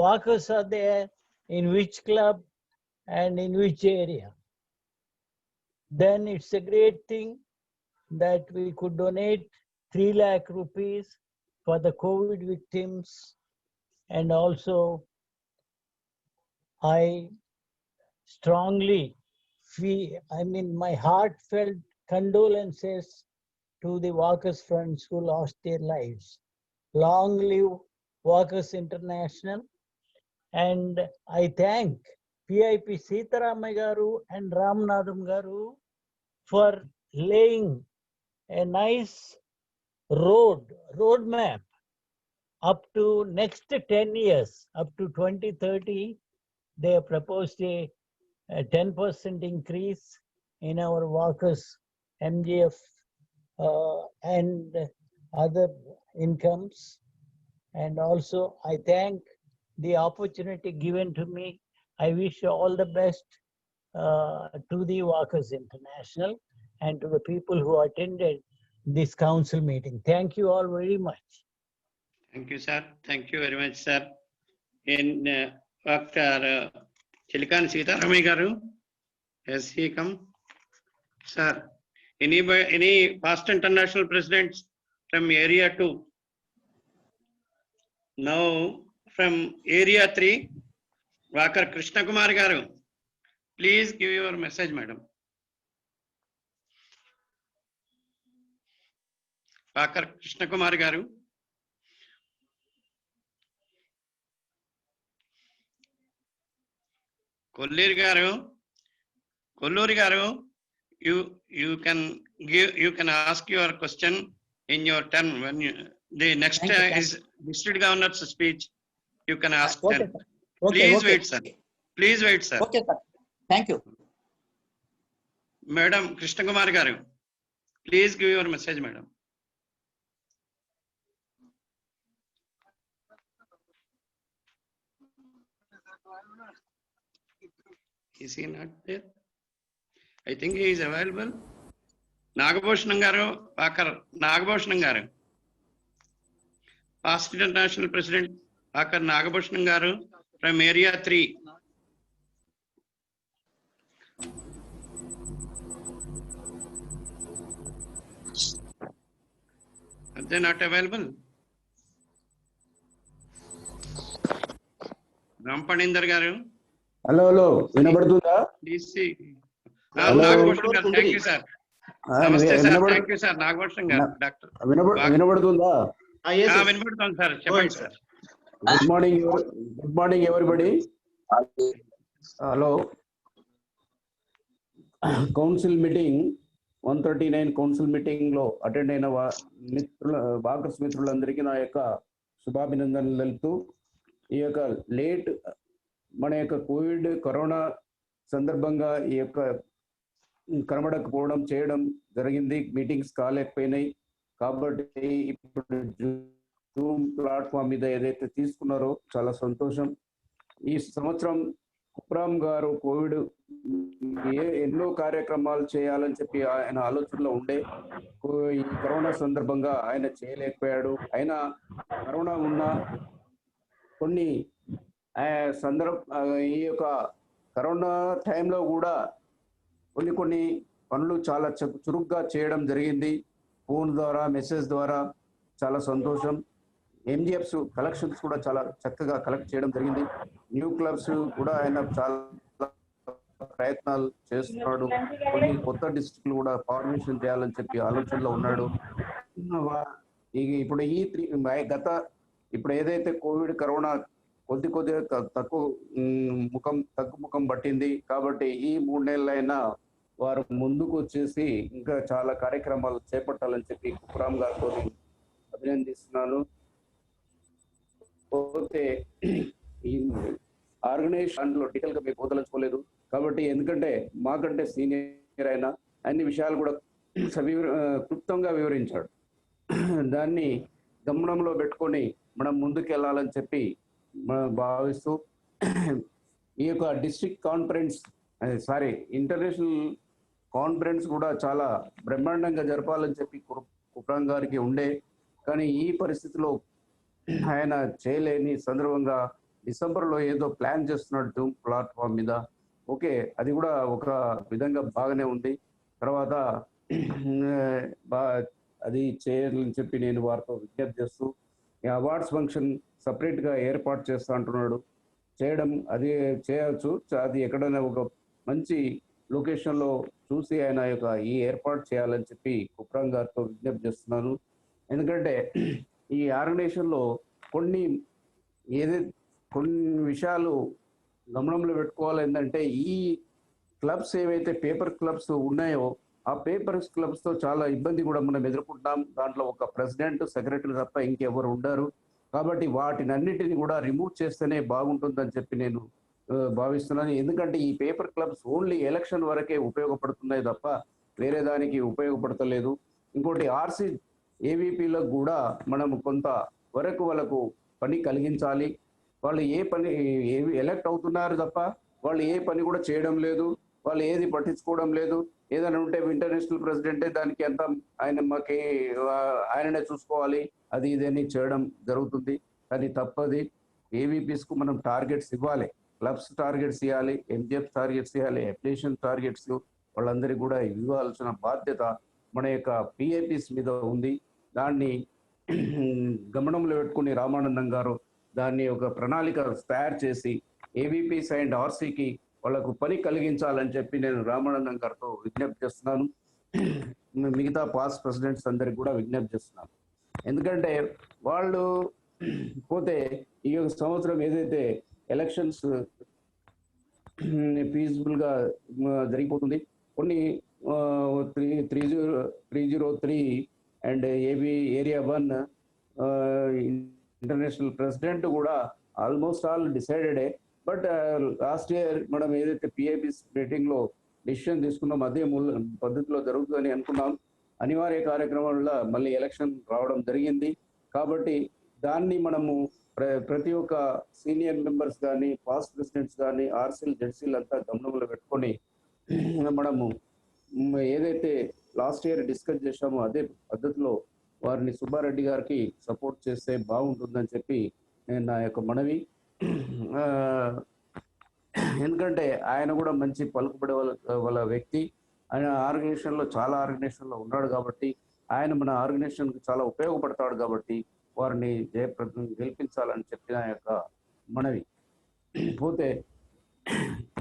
workers are there, in which club and in which area. Then it's a great thing that we could donate 3 lakh rupees for the COVID victims. And also, I strongly my heartfelt condolences to the workers' friends who lost their lives. Long live Workers International. And I thank PIP Sitaramaya garu and Ramanathan garu for laying a nice roadmap up to next 10 years, up to 2030. They have proposed a 10% increase in our workers' MGF and other incomes. And also, I thank the opportunity given to me. I wish all the best to the Workers International and to the people who attended this council meeting. Thank you all very much. Thank you, sir. Thank you very much, sir. In Dr. Chilikan Sitaramaya garu, has he come? Sir, any past international presidents from area 2? Now, from area 3, Walker Krishna Kumar garu, please give your message, madam. Walker Krishna Kumar garu. Kolluri garu, you can ask your question in your turn when the next is district governor's speech. You can ask them. Please wait, sir. Please wait, sir. Okay, sir. Thank you. Madam Krishna Kumar garu, please give your message, madam. Is he not there? I think he is available. Nagabhushanam garu, Walker Nagabhushanam garu. Past international president Walker Nagabhushanam garu from area 3. Are they not available? రాంపణీందర్ గారు. Hello hello, వినబడుతుందా? DC hello, Nagabhushan గారు, thank you sir. నమస్తే sir, thank you sir. Nagabhushan గారు, doctor వినబడుతుందా? వినబడుతుంది sir, చెప్పండి sir. Good morning everybody. Hello, council meeting 139 council meeting లో attend అయిన వాకర్స్ మిత్రులందరికీ నా యొక్క శుభాభినందనలు తెలుపుతూ, ఈ యొక్క మన యొక్క కరోనా సందర్భంగా ఈ యొక్క కనబడకపోవడం చేయడం జరిగింది, మీటింగ్స్ కాలేకపోయినాయి. కాబట్టి ఇప్పుడు జూమ్ ప్లాట్ఫామ్ మీద ఏదైతే తీసుకున్నారో చాలా సంతోషం. ఈ సంవత్సరం కుప్రామ్ గారు కోవిడ్ ఎన్నో కార్యక్రమాలు చేయాలని చెప్పి ఆయన ఆలోచనలో ఉండే, ఈ కరోనా సందర్భంగా ఆయన చేయలేకపోయాడు. అయినా కరోనా ఉన్న కొన్ని ఈ యొక్క కరోనా టైంలో కూడా కొన్ని పనులు చాలా చురుగ్గా చేయడం జరిగింది. ఫోన్ ద్వారా, మెసేజ్ ద్వారా. చాలా సంతోషం. ఎంజిఎఫ్స్ కలెక్షన్స్ కూడా చాలా చక్కగా కలెక్ట్ చేయడం జరిగింది. న్యూ క్లబ్స్ కూడా ఆయన చాలా ప్రయత్నాలు చేస్తున్నాడు. కొన్ని కొత్త డిస్ట్రిక్ట్లు కూడా ఫార్మేషన్ చేయాలని చెప్పి ఆలోచనలో ఉన్నాడు. ఇప్పుడు ఇప్పుడు ఏదైతే కోవిడ్ కరోనా కొద్దిగా తగ్గుముఖం పట్టింది. కాబట్టి ఈ 3 నెలలైనా వారు ముందుకు వచ్చేసి ఇంకా చాలా కార్యక్రమాలు చేపట్టాలని చెప్పి కుప్రామ్ గారితో అభినందిస్తున్నాను. పోతే ఈ ఆర్గనైజేషన్లో డీటెయిల్ గా మీకు వదలుచుకోలేదు. కాబట్టి ఎందుకంటే మాకంటే సీనియర్ అయినా అన్ని విషయాలు కూడా క్లుప్తంగా వివరించాడు. దాన్ని గమనంలో పెట్టుకొని మనం ముందుకు వెళ్ళాలని చెప్పి భావిస్తూ, ఈ యొక్క ఇంటర్నేషనల్ కాన్ఫరెన్స్ కూడా చాలా బ్రహ్మాండంగా జరపాలని చెప్పి కుప్రామ్ గారికి ఉండే, కానీ ఈ పరిస్థితిలో ఆయన చేయలేని సందర్భంగా డిసెంబర్లో ఏదో ప్లాన్ చేస్తున్నాడు జూమ్ ప్లాట్ఫామ్ మీద. ఓకే, అది కూడా ఒక విధంగా బాగానే ఉంది. తర్వాత అది చేయాలని చెప్పి నేను వారితో విజ్ఞప్తి చేస్తూ, అవార్డ్స్ ఫంక్షన్ సపరేట్గా ఏర్పాటు చేస్తా అంటున్నాడు. అది చేయవచ్చు. అది ఎక్కడైనా ఒక మంచి లొకేషన్లో చూసి ఆయన ఈ ఏర్పాటు చేయాలని చెప్పి కుప్రామ్ గారితో విజ్ఞప్తి చేస్తున్నాను. ఎందుకంటే ఈ ఆర్గనైజేషన్లో కొన్ని విషయాలు గమనంలో పెట్టుకోవాలి. ఏంటంటే ఈ క్లబ్స్ ఏవైతే పేపర్ క్లబ్స్ ఉన్నాయో ఆ పేపర్ క్లబ్స్తో చాలా ఇబ్బంది కూడా మనం ఎదుర్కొంటాం. దాంట్లో ఒక ప్రెసిడెంట్, సెక్రటరీ తప్ప ఇంకెవరు ఉండరు. కాబట్టి వాటినన్నిటిని కూడా రిమూవ్ చేస్తేనే బాగుంటుందని చెప్పి నేను భావిస్తున్నాను. ఎందుకంటే ఈ పేపర్ క్లబ్స్ ఓన్లీ ఎలక్షన్ వరకే ఉపయోగపడుతున్నాయి తప్ప వేరే దానికి ఉపయోగపడతలేదు. ఇంకోటి ఆర్సీ ఏవీపీలకు కూడా మనం కొంత వరకు వాళ్ళకు పని కలిగించాలి. వాళ్ళు ఎలక్ట్ అవుతున్నారు తప్ప వాళ్ళు ఏ పని కూడా చేయడం లేదు, వాళ్ళు ఏది పట్టించుకోవడం లేదు. ఏదైనా ఉంటే ఇంటర్నేషనల్ ప్రెసిడెంటే దానికి ఎంత ఆయననే చూసుకోవాలి, అది ఇదని చేయడం జరుగుతుంది. కానీ తప్పది. ఏవీపీస్కు మనం టార్గెట్స్ ఇవ్వాలి, క్లబ్స్ టార్గెట్స్ ఇవ్వాలి, ఎంజిఎఫ్ టార్గెట్స్ ఇవ్వాలి, అప్లికేషన్ టార్గెట్స్ వాళ్ళందరికీ కూడా ఇవ్వాల్సిన బాధ్యత మన యొక్క పిఐపిస్ మీద ఉంది. దాన్ని గమనంలో పెట్టుకుని రామానందం గారు దాన్ని ఒక ప్రణాళిక తయారు చేసి ఏవీపీస్ అండ్ ఆర్సీకి వాళ్ళకు పని కలిగించాలని చెప్పి నేను రామానందం గారితో విజ్ఞప్తి చేస్తున్నాను. మిగతా పాస్ట్ ప్రెసిడెంట్స్ అందరికి కూడా విజ్ఞప్తి చేస్తున్నాను. ఎందుకంటే వాళ్ళు పోతే ఈ సంవత్సరం ఏదైతే ఎలక్షన్స్ పీస్ఫుల్గా జరిగిపోతుంది. కొన్ని 303 అండ్ ఏరియా 1 ఇంటర్నేషనల్ ప్రెసిడెంట్ కూడా ఆల్మోస్ట్ ఆల్ డిసైడెడే. బట్ లాస్ట్ ఇయర్ మనం ఏదైతే పిఐపిస్ మీటింగ్లో డిసిషన్ తీసుకున్నాం అదే పద్ధతిలో జరుగుతుందని అనుకున్నాం. అనివార్య కార్యక్రమం వల్ల మళ్ళీ ఎలక్షన్ రావడం జరిగింది. కాబట్టి దాన్ని మనము ప్రతి ఒక్క సీనియర్ మెంబర్స్ కానీ, పాస్ట్ ప్రెసిడెంట్స్ కానీ, ఆర్సీలు, జెడ్సీలు అంతా గమనంలో పెట్టుకొని మనము ఏదైతే లాస్ట్ ఇయర్ డిస్కస్ చేశామో అదే పద్ధతిలో వారిని సుబ్బారెడ్డి గారికి సపోర్ట్ చేస్తే బాగుంటుందని చెప్పి నేను నా యొక్క మనవి. ఎందుకంటే ఆయన కూడా మంచి పలుకుబడి వాళ్ళ వ్యక్తి. ఆయన ఆర్గనైజేషన్లో చాలా ఆర్గనైజేషన్లో ఉన్నాడు కాబట్టి ఆయన మన ఆర్గనైజేషన్కి చాలా ఉపయోగపడతాడు. కాబట్టి వారిని జయప్రదం గెలిపించాలని చెప్పిన యొక్క మనవి. పోతే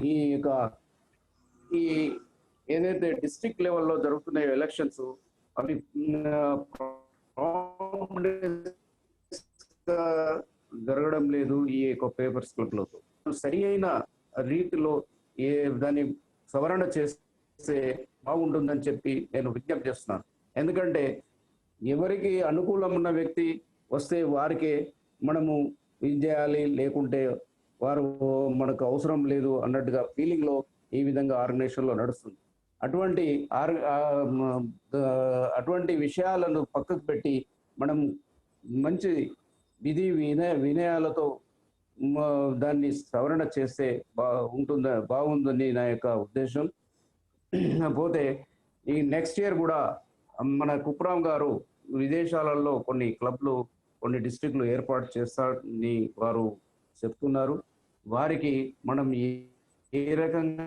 ఈ యొక్క ఈ ఏదైతే డిస్ట్రిక్ట్ లెవెల్లో జరుగుతున్నాయో ఎలక్షన్స్ అవి జరగడం లేదు ఈ యొక్క పేపర్ స్లిప్లో. సరి అయిన రీతిలో దాన్ని సవరణ చేస్తే బాగుంటుందని చెప్పి నేను విజ్ఞప్తి చేస్తున్నాను. ఎందుకంటే ఎవరికి అనుకూలం ఉన్న వ్యక్తి వస్తే వారికే మనము ఇది చేయాలి, లేకుంటే వారు మనకు అవసరం లేదు అన్నట్టుగా ఫీలింగ్లో ఈ విధంగా ఆర్గనైజేషన్లో నడుస్తుంది. అటువంటి విషయాలను పక్కకు పెట్టి మనం మంచి విధి వినయాలతో దాన్ని సవరణ చేస్తే బాగుందని నా యొక్క ఉద్దేశం. పోతే ఈ నెక్స్ట్ ఇయర్ కూడా మన కుప్రాం గారు విదేశాలలో కొన్ని క్లబ్లు కొన్ని డిస్ట్రిక్ట్లు ఏర్పాటు చేస్తారని వారు చెప్తున్నారు. వారికి మనం ఏ రకంగా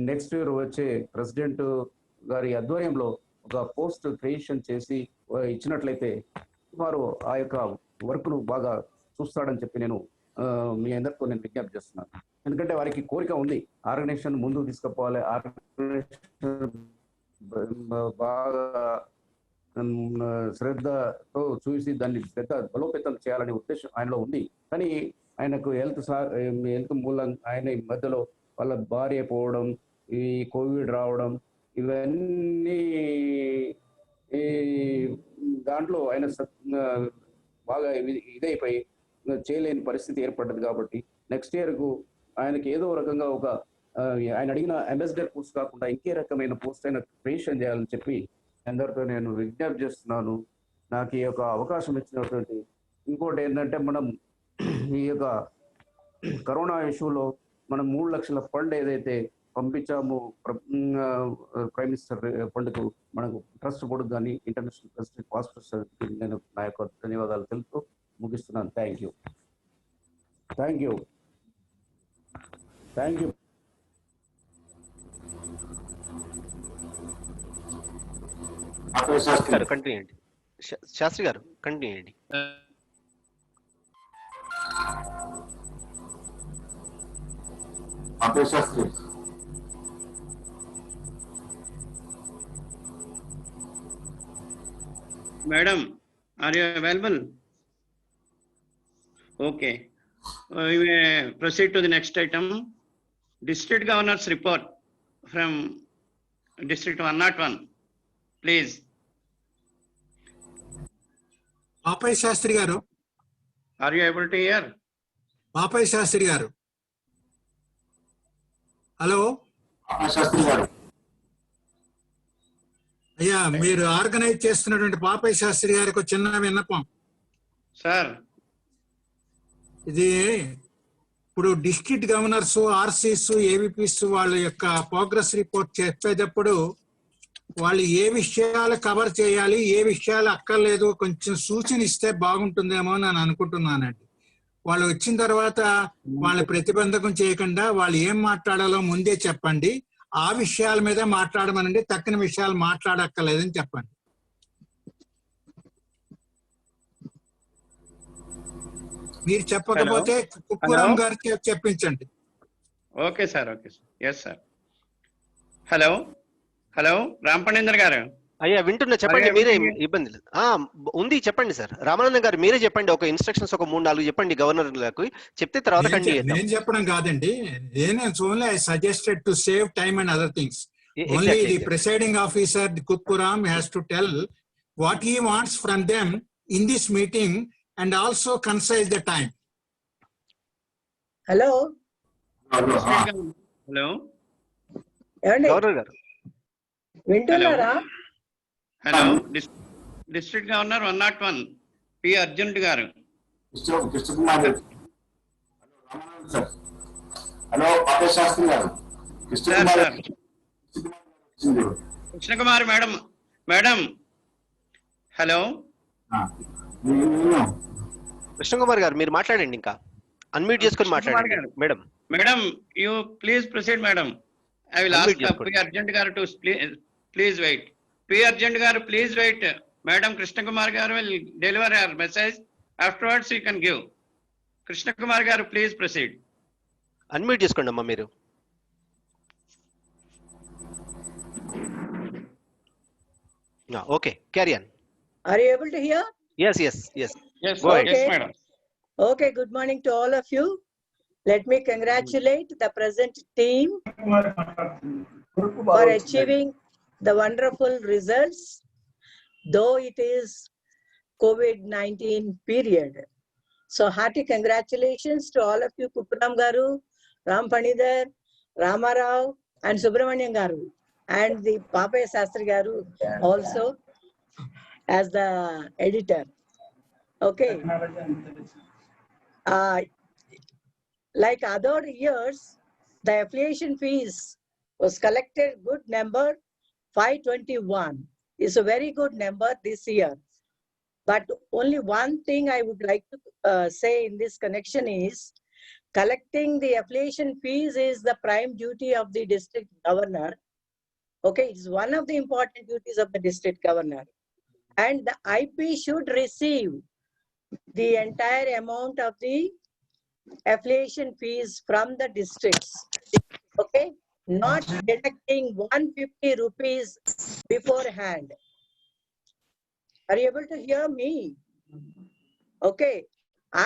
నెక్స్ట్ ఇయర్ వచ్చే ప్రెసిడెంట్ గారి ఆధ్వర్యంలో ఒక పోస్ట్ క్రియేషన్ చేసి ఇచ్చినట్లయితే వారు ఆ యొక్క వర్క్ను బాగా చూస్తాడని చెప్పి నేను మీ అందరితో నేను విజ్ఞప్తి చేస్తున్నాను. ఎందుకంటే వారికి కోరిక ఉంది, ఆర్గనైజేషన్ ముందుకు తీసుకుపోవాలి, ఆర్గనైజేషన్ బాగా శ్రద్ధతో చూసి దాన్ని పెద్ద బలోపేతం చేయాలనే ఉద్దేశం ఆయనలో ఉంది. కానీ ఆయనకు హెల్త్ మూలంగా ఆయన ఈ మధ్యలో వాళ్ళ భార్య పోవడం, ఈ కోవిడ్ రావడం, ఇవన్నీ దాంట్లో ఆయన బాగా ఇదైపోయి చేయలేని పరిస్థితి ఏర్పడ్డది. కాబట్టి నెక్స్ట్ ఇయర్కు ఆయనకి ఏదో రకంగా ఒక ఆయన అడిగిన అంబాసిడర్ పోస్ట్ కాకుండా ఇంకే రకమైన పోస్ట్ అయినా క్రియేషన్ చేయాలని చెప్పి అందరితో నేను విజ్ఞప్తి చేస్తున్నాను. నాకు ఈ యొక్క అవకాశం ఇచ్చినటువంటి ఇంకోటి ఏంటంటే, మనం ఈ యొక్క కరోనా ఇష్యూలో మనం 3 లక్షల ఫండ్ ఏదైతే పంపించామో ప్రైమ్ మినిస్టర్ ఫండ్కు మనకు ట్రస్ట్ బోర్డు కానీ ఇంటర్నేషనల్ ప్రెసిడెంట్ పాస్పోర్ట్ నేను నా యొక్క ధన్యవాదాలు తెలుపుతూ ముగిస్తున్నాను. Thank you. కంటిన్యూ అండి. శాస్త్రి గారు కంటిన్యూ అండి. Madam, are you available? Okay. We may proceed to the next item. District Governor's report from District 101. Please. Papayya Sastry గారు. Are you able to hear? Papayya Sastry గారు. హలో శాస్త్రి గారు. అయ్యా, మీరు ఆర్గనైజ్ చేస్తున్నటువంటి పాపయ్య శాస్త్రి గారికి ఒక చిన్న విన్నపం. సార్, ఇది ఇప్పుడు డిస్ట్రిక్ట్ గవర్నర్స్, ఆర్సీస్, ఏవిపిస్ వాళ్ళ యొక్క ప్రోగ్రెస్ రిపోర్ట్ చెప్పేటప్పుడు వాళ్ళు ఏ విషయాలు కవర్ చేయాలి, ఏ విషయాలు అక్కర్లేదు కొంచెం సూచన ఇస్తే బాగుంటుందేమో అని అనుకుంటున్నానండి. వాళ్ళు వచ్చిన తర్వాత వాళ్ళ ప్రతిబంధకం చేయకుండా వాళ్ళు ఏం మాట్లాడాలో ముందే చెప్పండి. ఆ విషయాల మీద మాట్లాడమనండి, తక్కిన విషయాలు మాట్లాడక్కర్లేదని చెప్పండి. మీరు చెప్పకపోతే కుక్కురాం గారికి చెప్పించండి. Okay sir. Yes sir. Hello Rampanender గారు. అయ్యా వింటున్నా, చెప్పండి. మీరే ఇబ్బంది లేదు. ఉంది, చెప్పండి సార్. రామానందం గారు మీరే చెప్పండి. ఒక ఇన్స్ట్రక్షన్స్ ఒక 3-4 చెప్పండి గవర్నర్లకు, చెప్తే తర్వాత కంటిన్యూ చేద్దాం. నేను చెప్పడం కాదండి, only I suggested to save time and other things. Only the presiding officer Kukkuram has to tell what he wants from them in this meeting and also concise the time. Hello. Governor గారు వింటున్నారా? Hello, district governor 101 P Arjun గారు. Hello Papaiah Sastry గారు. Krishnakumari madam. Hello Krishna Kumar గారు, మీరు మాట్లాడండి. ఇంకా unmute చేసుకొని మాట్లాడండి. Madam you please proceed madam. I will ask P. Arjun garu to please wait. P. Arjun garu, please wait. Madam Krishna Kumar garu will deliver her message. Afterwards, you can give. Krishna Kumar garu, please proceed. Unmute చేసుకోండి అమ్మా మీరు. Okay, carry on. Are you able to hear? Yes, yes, yes. Yes, Go ahead. yes, madam. Okay, good morning to all of you. Let me congratulate the present team for achieving the wonderful results, though it is COVID-19 period. So hearty congratulations to all of you, Kupuram Garu, Ram Panidhar, Ramarao, and Subramanian Garu, and the Papaya Sastri Garu also as the editor. Okay. Like other years, the affiliation fees was collected good number 521 is a very good number this year. But only one thing I would like to say in this connection is collecting the affiliation fees is the prime duty of the district governor. Okay, it's one of the important duties of the district governor. And the IP should receive the entire amount of the affiliation fees from the districts. Okay, not deducting 150 rupees beforehand. Are you able to hear me? Okay,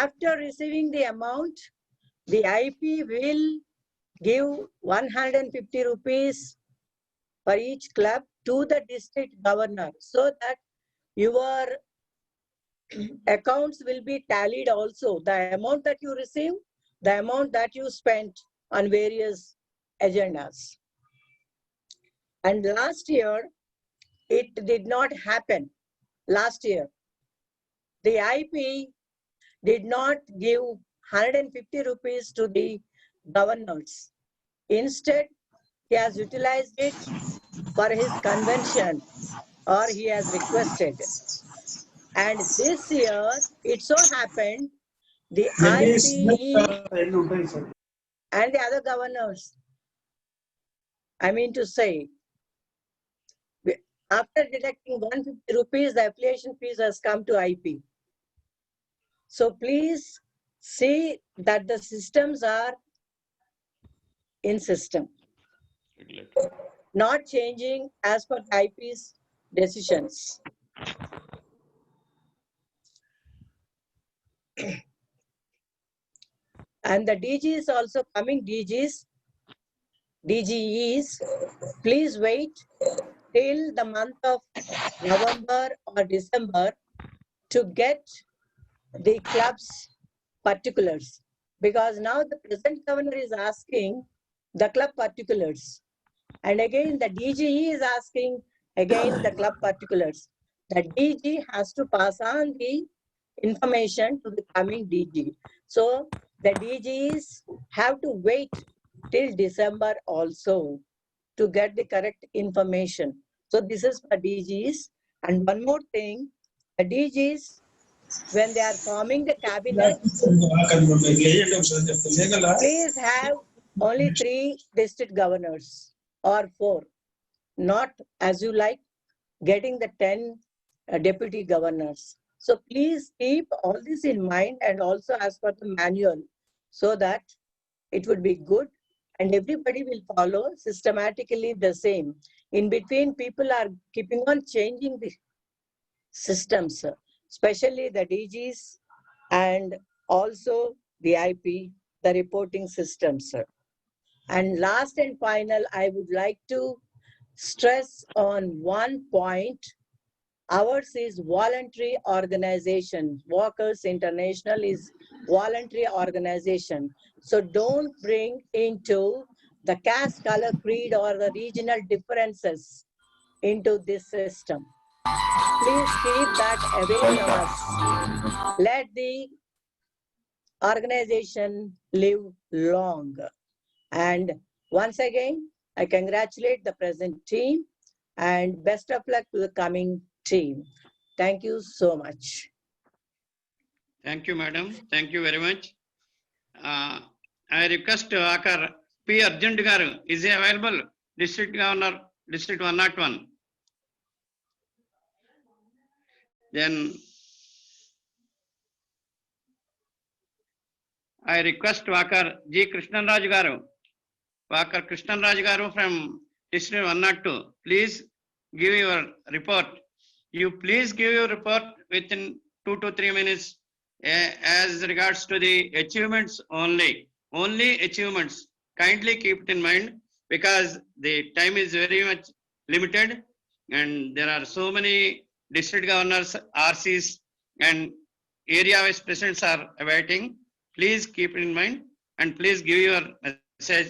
after receiving the amount, the IP will give 150 rupees for each club to the district governor, so that your accounts will be tallied also. The amount that you receive, the amount that you spent on various agendas. And last year, it did not happen. Last year, the IP did not give 150 rupees to the governors. Instead, he has utilized it for his convention, or he has requested. And this year, it so happened, the IPE and the other governors, I mean to say, after deducting 150 rupees, the affiliation fees has come to IP. So please see that the systems are in system, not changing as per IP's decisions. And the DG is also coming, DGEs, please wait till the month of November or December to get the club's particulars. Because now the present governor is asking the club particulars. And again, the DGE is asking again the club particulars. The DG has to pass on the information to the coming DG. So the DGs have to wait till December also to get the correct information. So this is for DGs. And one more thing, the DGs, when they are forming the cabinet, please have only 3 district governors or 4, not as you like getting the 10 deputy governors. So please keep all this in mind, and also as per the manual, so that it would be good and everybody will follow systematically the same. In between, people are keeping on changing the systems, especially the DGs and also the IP, the reporting systems. And last and final, I would like to stress on one point. Ours is voluntary organization. Walkers International is voluntary organization. So don't bring into the caste, color, creed, or the regional differences into this system. Please keep that away from us. Let the organization live long. And once again, I congratulate the present team and best of luck to the coming team. Thank you so much. Thank you, madam. Thank you very much. I request Akar P. Arjun Garu, is he available? District Governor, District 101. Then I request Walker G. Krishnanraj Garu, Walker Krishnanraj Garu from District 102. Please give your report. You please give your report within 2 to 3 minutes as regards to the achievements only. Only achievements. Kindly keep it in mind because the time is very much limited and there are so many district governors, RCs and area vice presidents are awaiting. Please keep it in mind and please give your message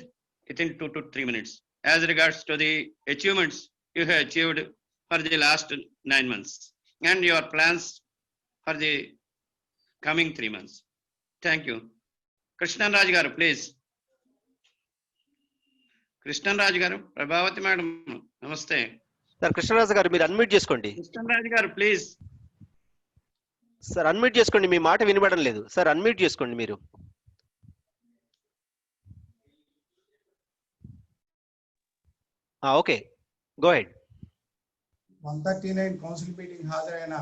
within 2 to 3 minutes as regards to the achievements you have achieved for the last 9 months and your plans for the coming 3 months. Thank you. Krishnan Raj Garu, please. Krishnan Raj Garu, Prabhavati Madam, Namaste. Sir Krishnaraju గారు మీరు unmute చేసుకోండి. Krishnan Raj Garu, please. Sir unmute చేసుకోండి, మీ మాట వినబడడం లేదు. Sir unmute చేసుకోండి మీరు. Okay, go head. 139 council meeting హాజరైన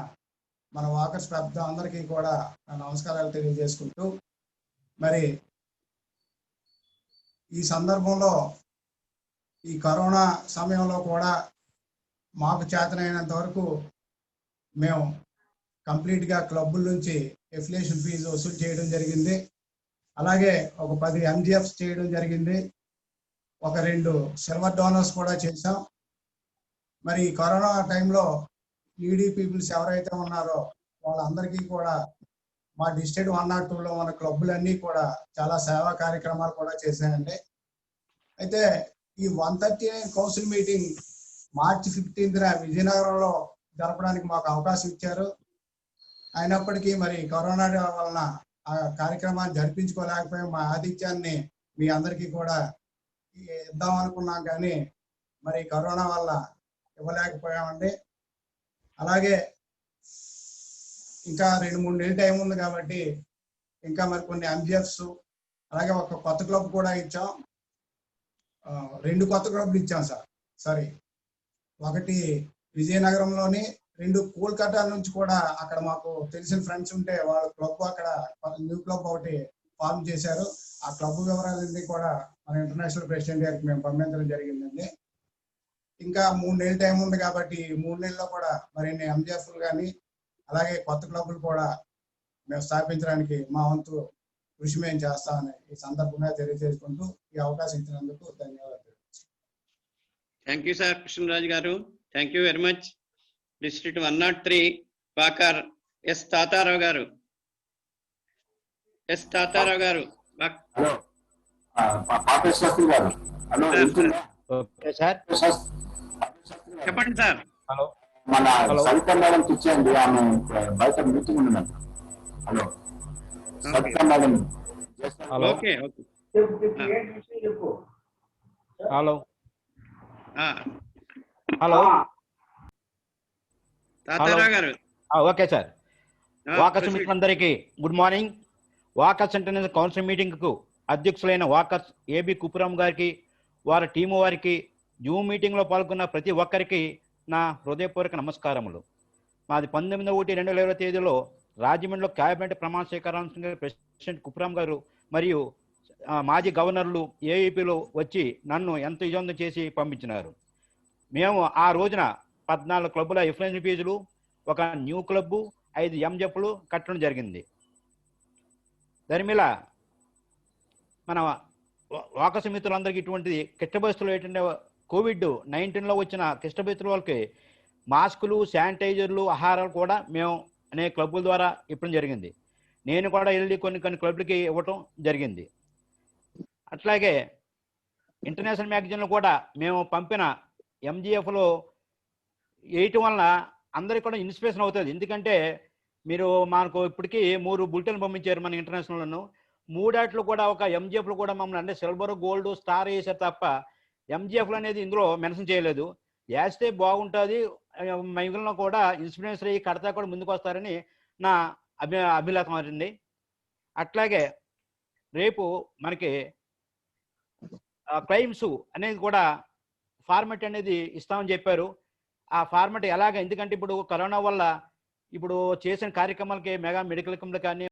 మన వాకర్స్ పెద్ద అందరికీ కూడా నా నమస్కారాలు తెలియజేసుకుంటూ, మరి ఈ సందర్భంలో ఈ కరోనా సమయంలో కూడా మాకు చేతనైనంత వరకు మేము కంప్లీట్గా క్లబ్బుల నుంచి ఎఫిలియేషన్ ఫీజు వసూలు చేయడం జరిగింది. అలాగే ఒక 10 MGFs చేయడం జరిగింది. ఒక 2 సిల్వర్ డోనర్స్ కూడా చేసాం. మరి కరోనా టైంలో నీడీ పీపుల్స్ ఎవరైతే ఉన్నారో వాళ్ళందరికీ కూడా మా డిస్ట్రిక్ట్ 102లో మన క్లబ్బులన్నీ కూడా చాలా సేవా కార్యక్రమాలు కూడా చేశాయండి. అయితే ఈ 139 కౌన్సిల్ మీటింగ్ మార్చి 15న విజయనగరంలో జరపడానికి మాకు అవకాశం ఇచ్చారు. అయినప్పటికీ మరి కరోనా వలన ఆ కార్యక్రమాన్ని జరిపించుకోలేకపోయాం. మా ఆతిథ్యాన్ని మీ అందరికీ కూడా ఇద్దాం అనుకున్నాం కానీ మరి కరోనా వల్ల ఇవ్వలేకపోయామండి. అలాగే ఇంకా 2-3 నెలల టైం ఉంది కాబట్టి ఇంకా మరి కొన్ని MGFs అలాగే ఒక కొత్త క్లబ్ కూడా ఇచ్చాం. 2 కొత్త క్లబ్లు ఇచ్చాం సార్. సారీ, ఒకటి విజయనగరంలోని, 2 కోల్కతా నుంచి కూడా అక్కడ మాకు తెలిసిన ఫ్రెండ్స్ ఉంటే వాళ్ళ క్లబ్ అక్కడ న్యూ క్లబ్ ఒకటి ఫార్మ్ చేశారు. ఆ క్లబ్ వివరాలన్నీ కూడా మన ఇంటర్నేషనల్ ప్రెసిడెంట్ గారికి మేము పంపించడం జరిగిందండి. ఇంకా 3 నెలల టైం ఉంది కాబట్టి 3 నెలల్లో కూడా మరిన్ని MGFలు కానీ అలాగే కొత్త క్లబ్లు కూడా మేము స్థాపించడానికి మా వంతు కృషి మేము చేస్తామని ఈ సందర్భంగా తెలియజేసుకుంటూ ఈ అవకాశం ఇచ్చినందుకు ధన్యవాదాలు. Thank you, sir. Krishnan Raj Garu. Thank you very much. District 103, Wakar S. Tatarao Garu. S. Tatarao Garu. Hello, Papaiah Sastry గారు. Hello, okay sir. చెప్పండి సార్. హలో, మన సవిత మేడంకి ఇచ్చేయండి, ఆమె బయట మీటింగ్ ఉందండి. Hello, Savitha madam. Okay okay. Hello hello Tatarao గారు. Okay sir. Walkers మిత్రులందరికీ good morning. Walkers international council మీటింగ్కు అధ్యక్షులైన వాకర్స్ ఏబి కుపురం గారికి, వారి టీము వారికి, జూమ్ మీటింగ్లో పాల్గొన్న ప్రతి ఒక్కరికి నా హృదయపూర్వక నమస్కారములు. మాది 19/1/2020 తేదీలో రాజమండ్రిలో క్యాబినెట్ ప్రమాణ స్వీకారానికి ప్రెసిడెంట్ కుపురం గారు మరియు మాజీ గవర్నర్లు ఏఈపీలు వచ్చి నన్ను ఎంతో విజయవంతం చేసి పంపించినారు. మేము ఆ రోజున 14 క్లబ్బుల ఎఫిలియేషన్ ఫీజులు, ఒక న్యూ క్లబ్బు, 5 MGFలు కట్టడం జరిగింది. దాని మీద మన వాకర్స్ మిత్రులందరికీ ఇటువంటి కిష్టపరిస్థితులు ఏంటంటే COVID-19లో వచ్చిన కిష్టపరిస్థితుల వాళ్ళకి మాస్కులు, శానిటైజర్లు, ఆహారాలు కూడా మేము అనేక క్లబ్బుల ద్వారా ఇవ్వడం జరిగింది. నేను కూడా వెళ్ళి కొన్ని క్లబ్లకి ఇవ్వటం జరిగింది. అట్లాగే ఇంటర్నేషనల్ మ్యాగజైన్లో కూడా మేము పంపిన MGFలో వేయటం వలన అందరికీ కూడా ఇన్స్పిరేషన్ అవుతుంది. ఎందుకంటే మీరు మనకు ఇప్పటికీ 3 బులెటిన్లు పంపించారు మన ఇంటర్నేషనల్ను. 3 కూడా ఒక MGFలు కూడా మమ్మల్ని అంటే సిల్వర్, గోల్డ్, స్టార్ వేసారు తప్ప MGFలు అనేది ఇందులో మెన్షన్ చేయలేదు. వేస్తే బాగుంటుంది, మిగిలిన కూడా ఇన్స్పిరేషన్ అయ్యి కడతా కూడా ముందుకు వస్తారని నా అభిలాషం మారింది. అట్లాగే రేపు మనకి క్లైమ్స్ అనేది కూడా ఫార్మెట్ అనేది ఇస్తామని చెప్పారు. ఆ ఫార్మెట్ ఎలాగ, ఎందుకంటే ఇప్పుడు కరోనా వల్ల ఇప్పుడు చేసిన కార్యక్రమాలకి మెగా మెడికల్ క్యాంపులు కానీ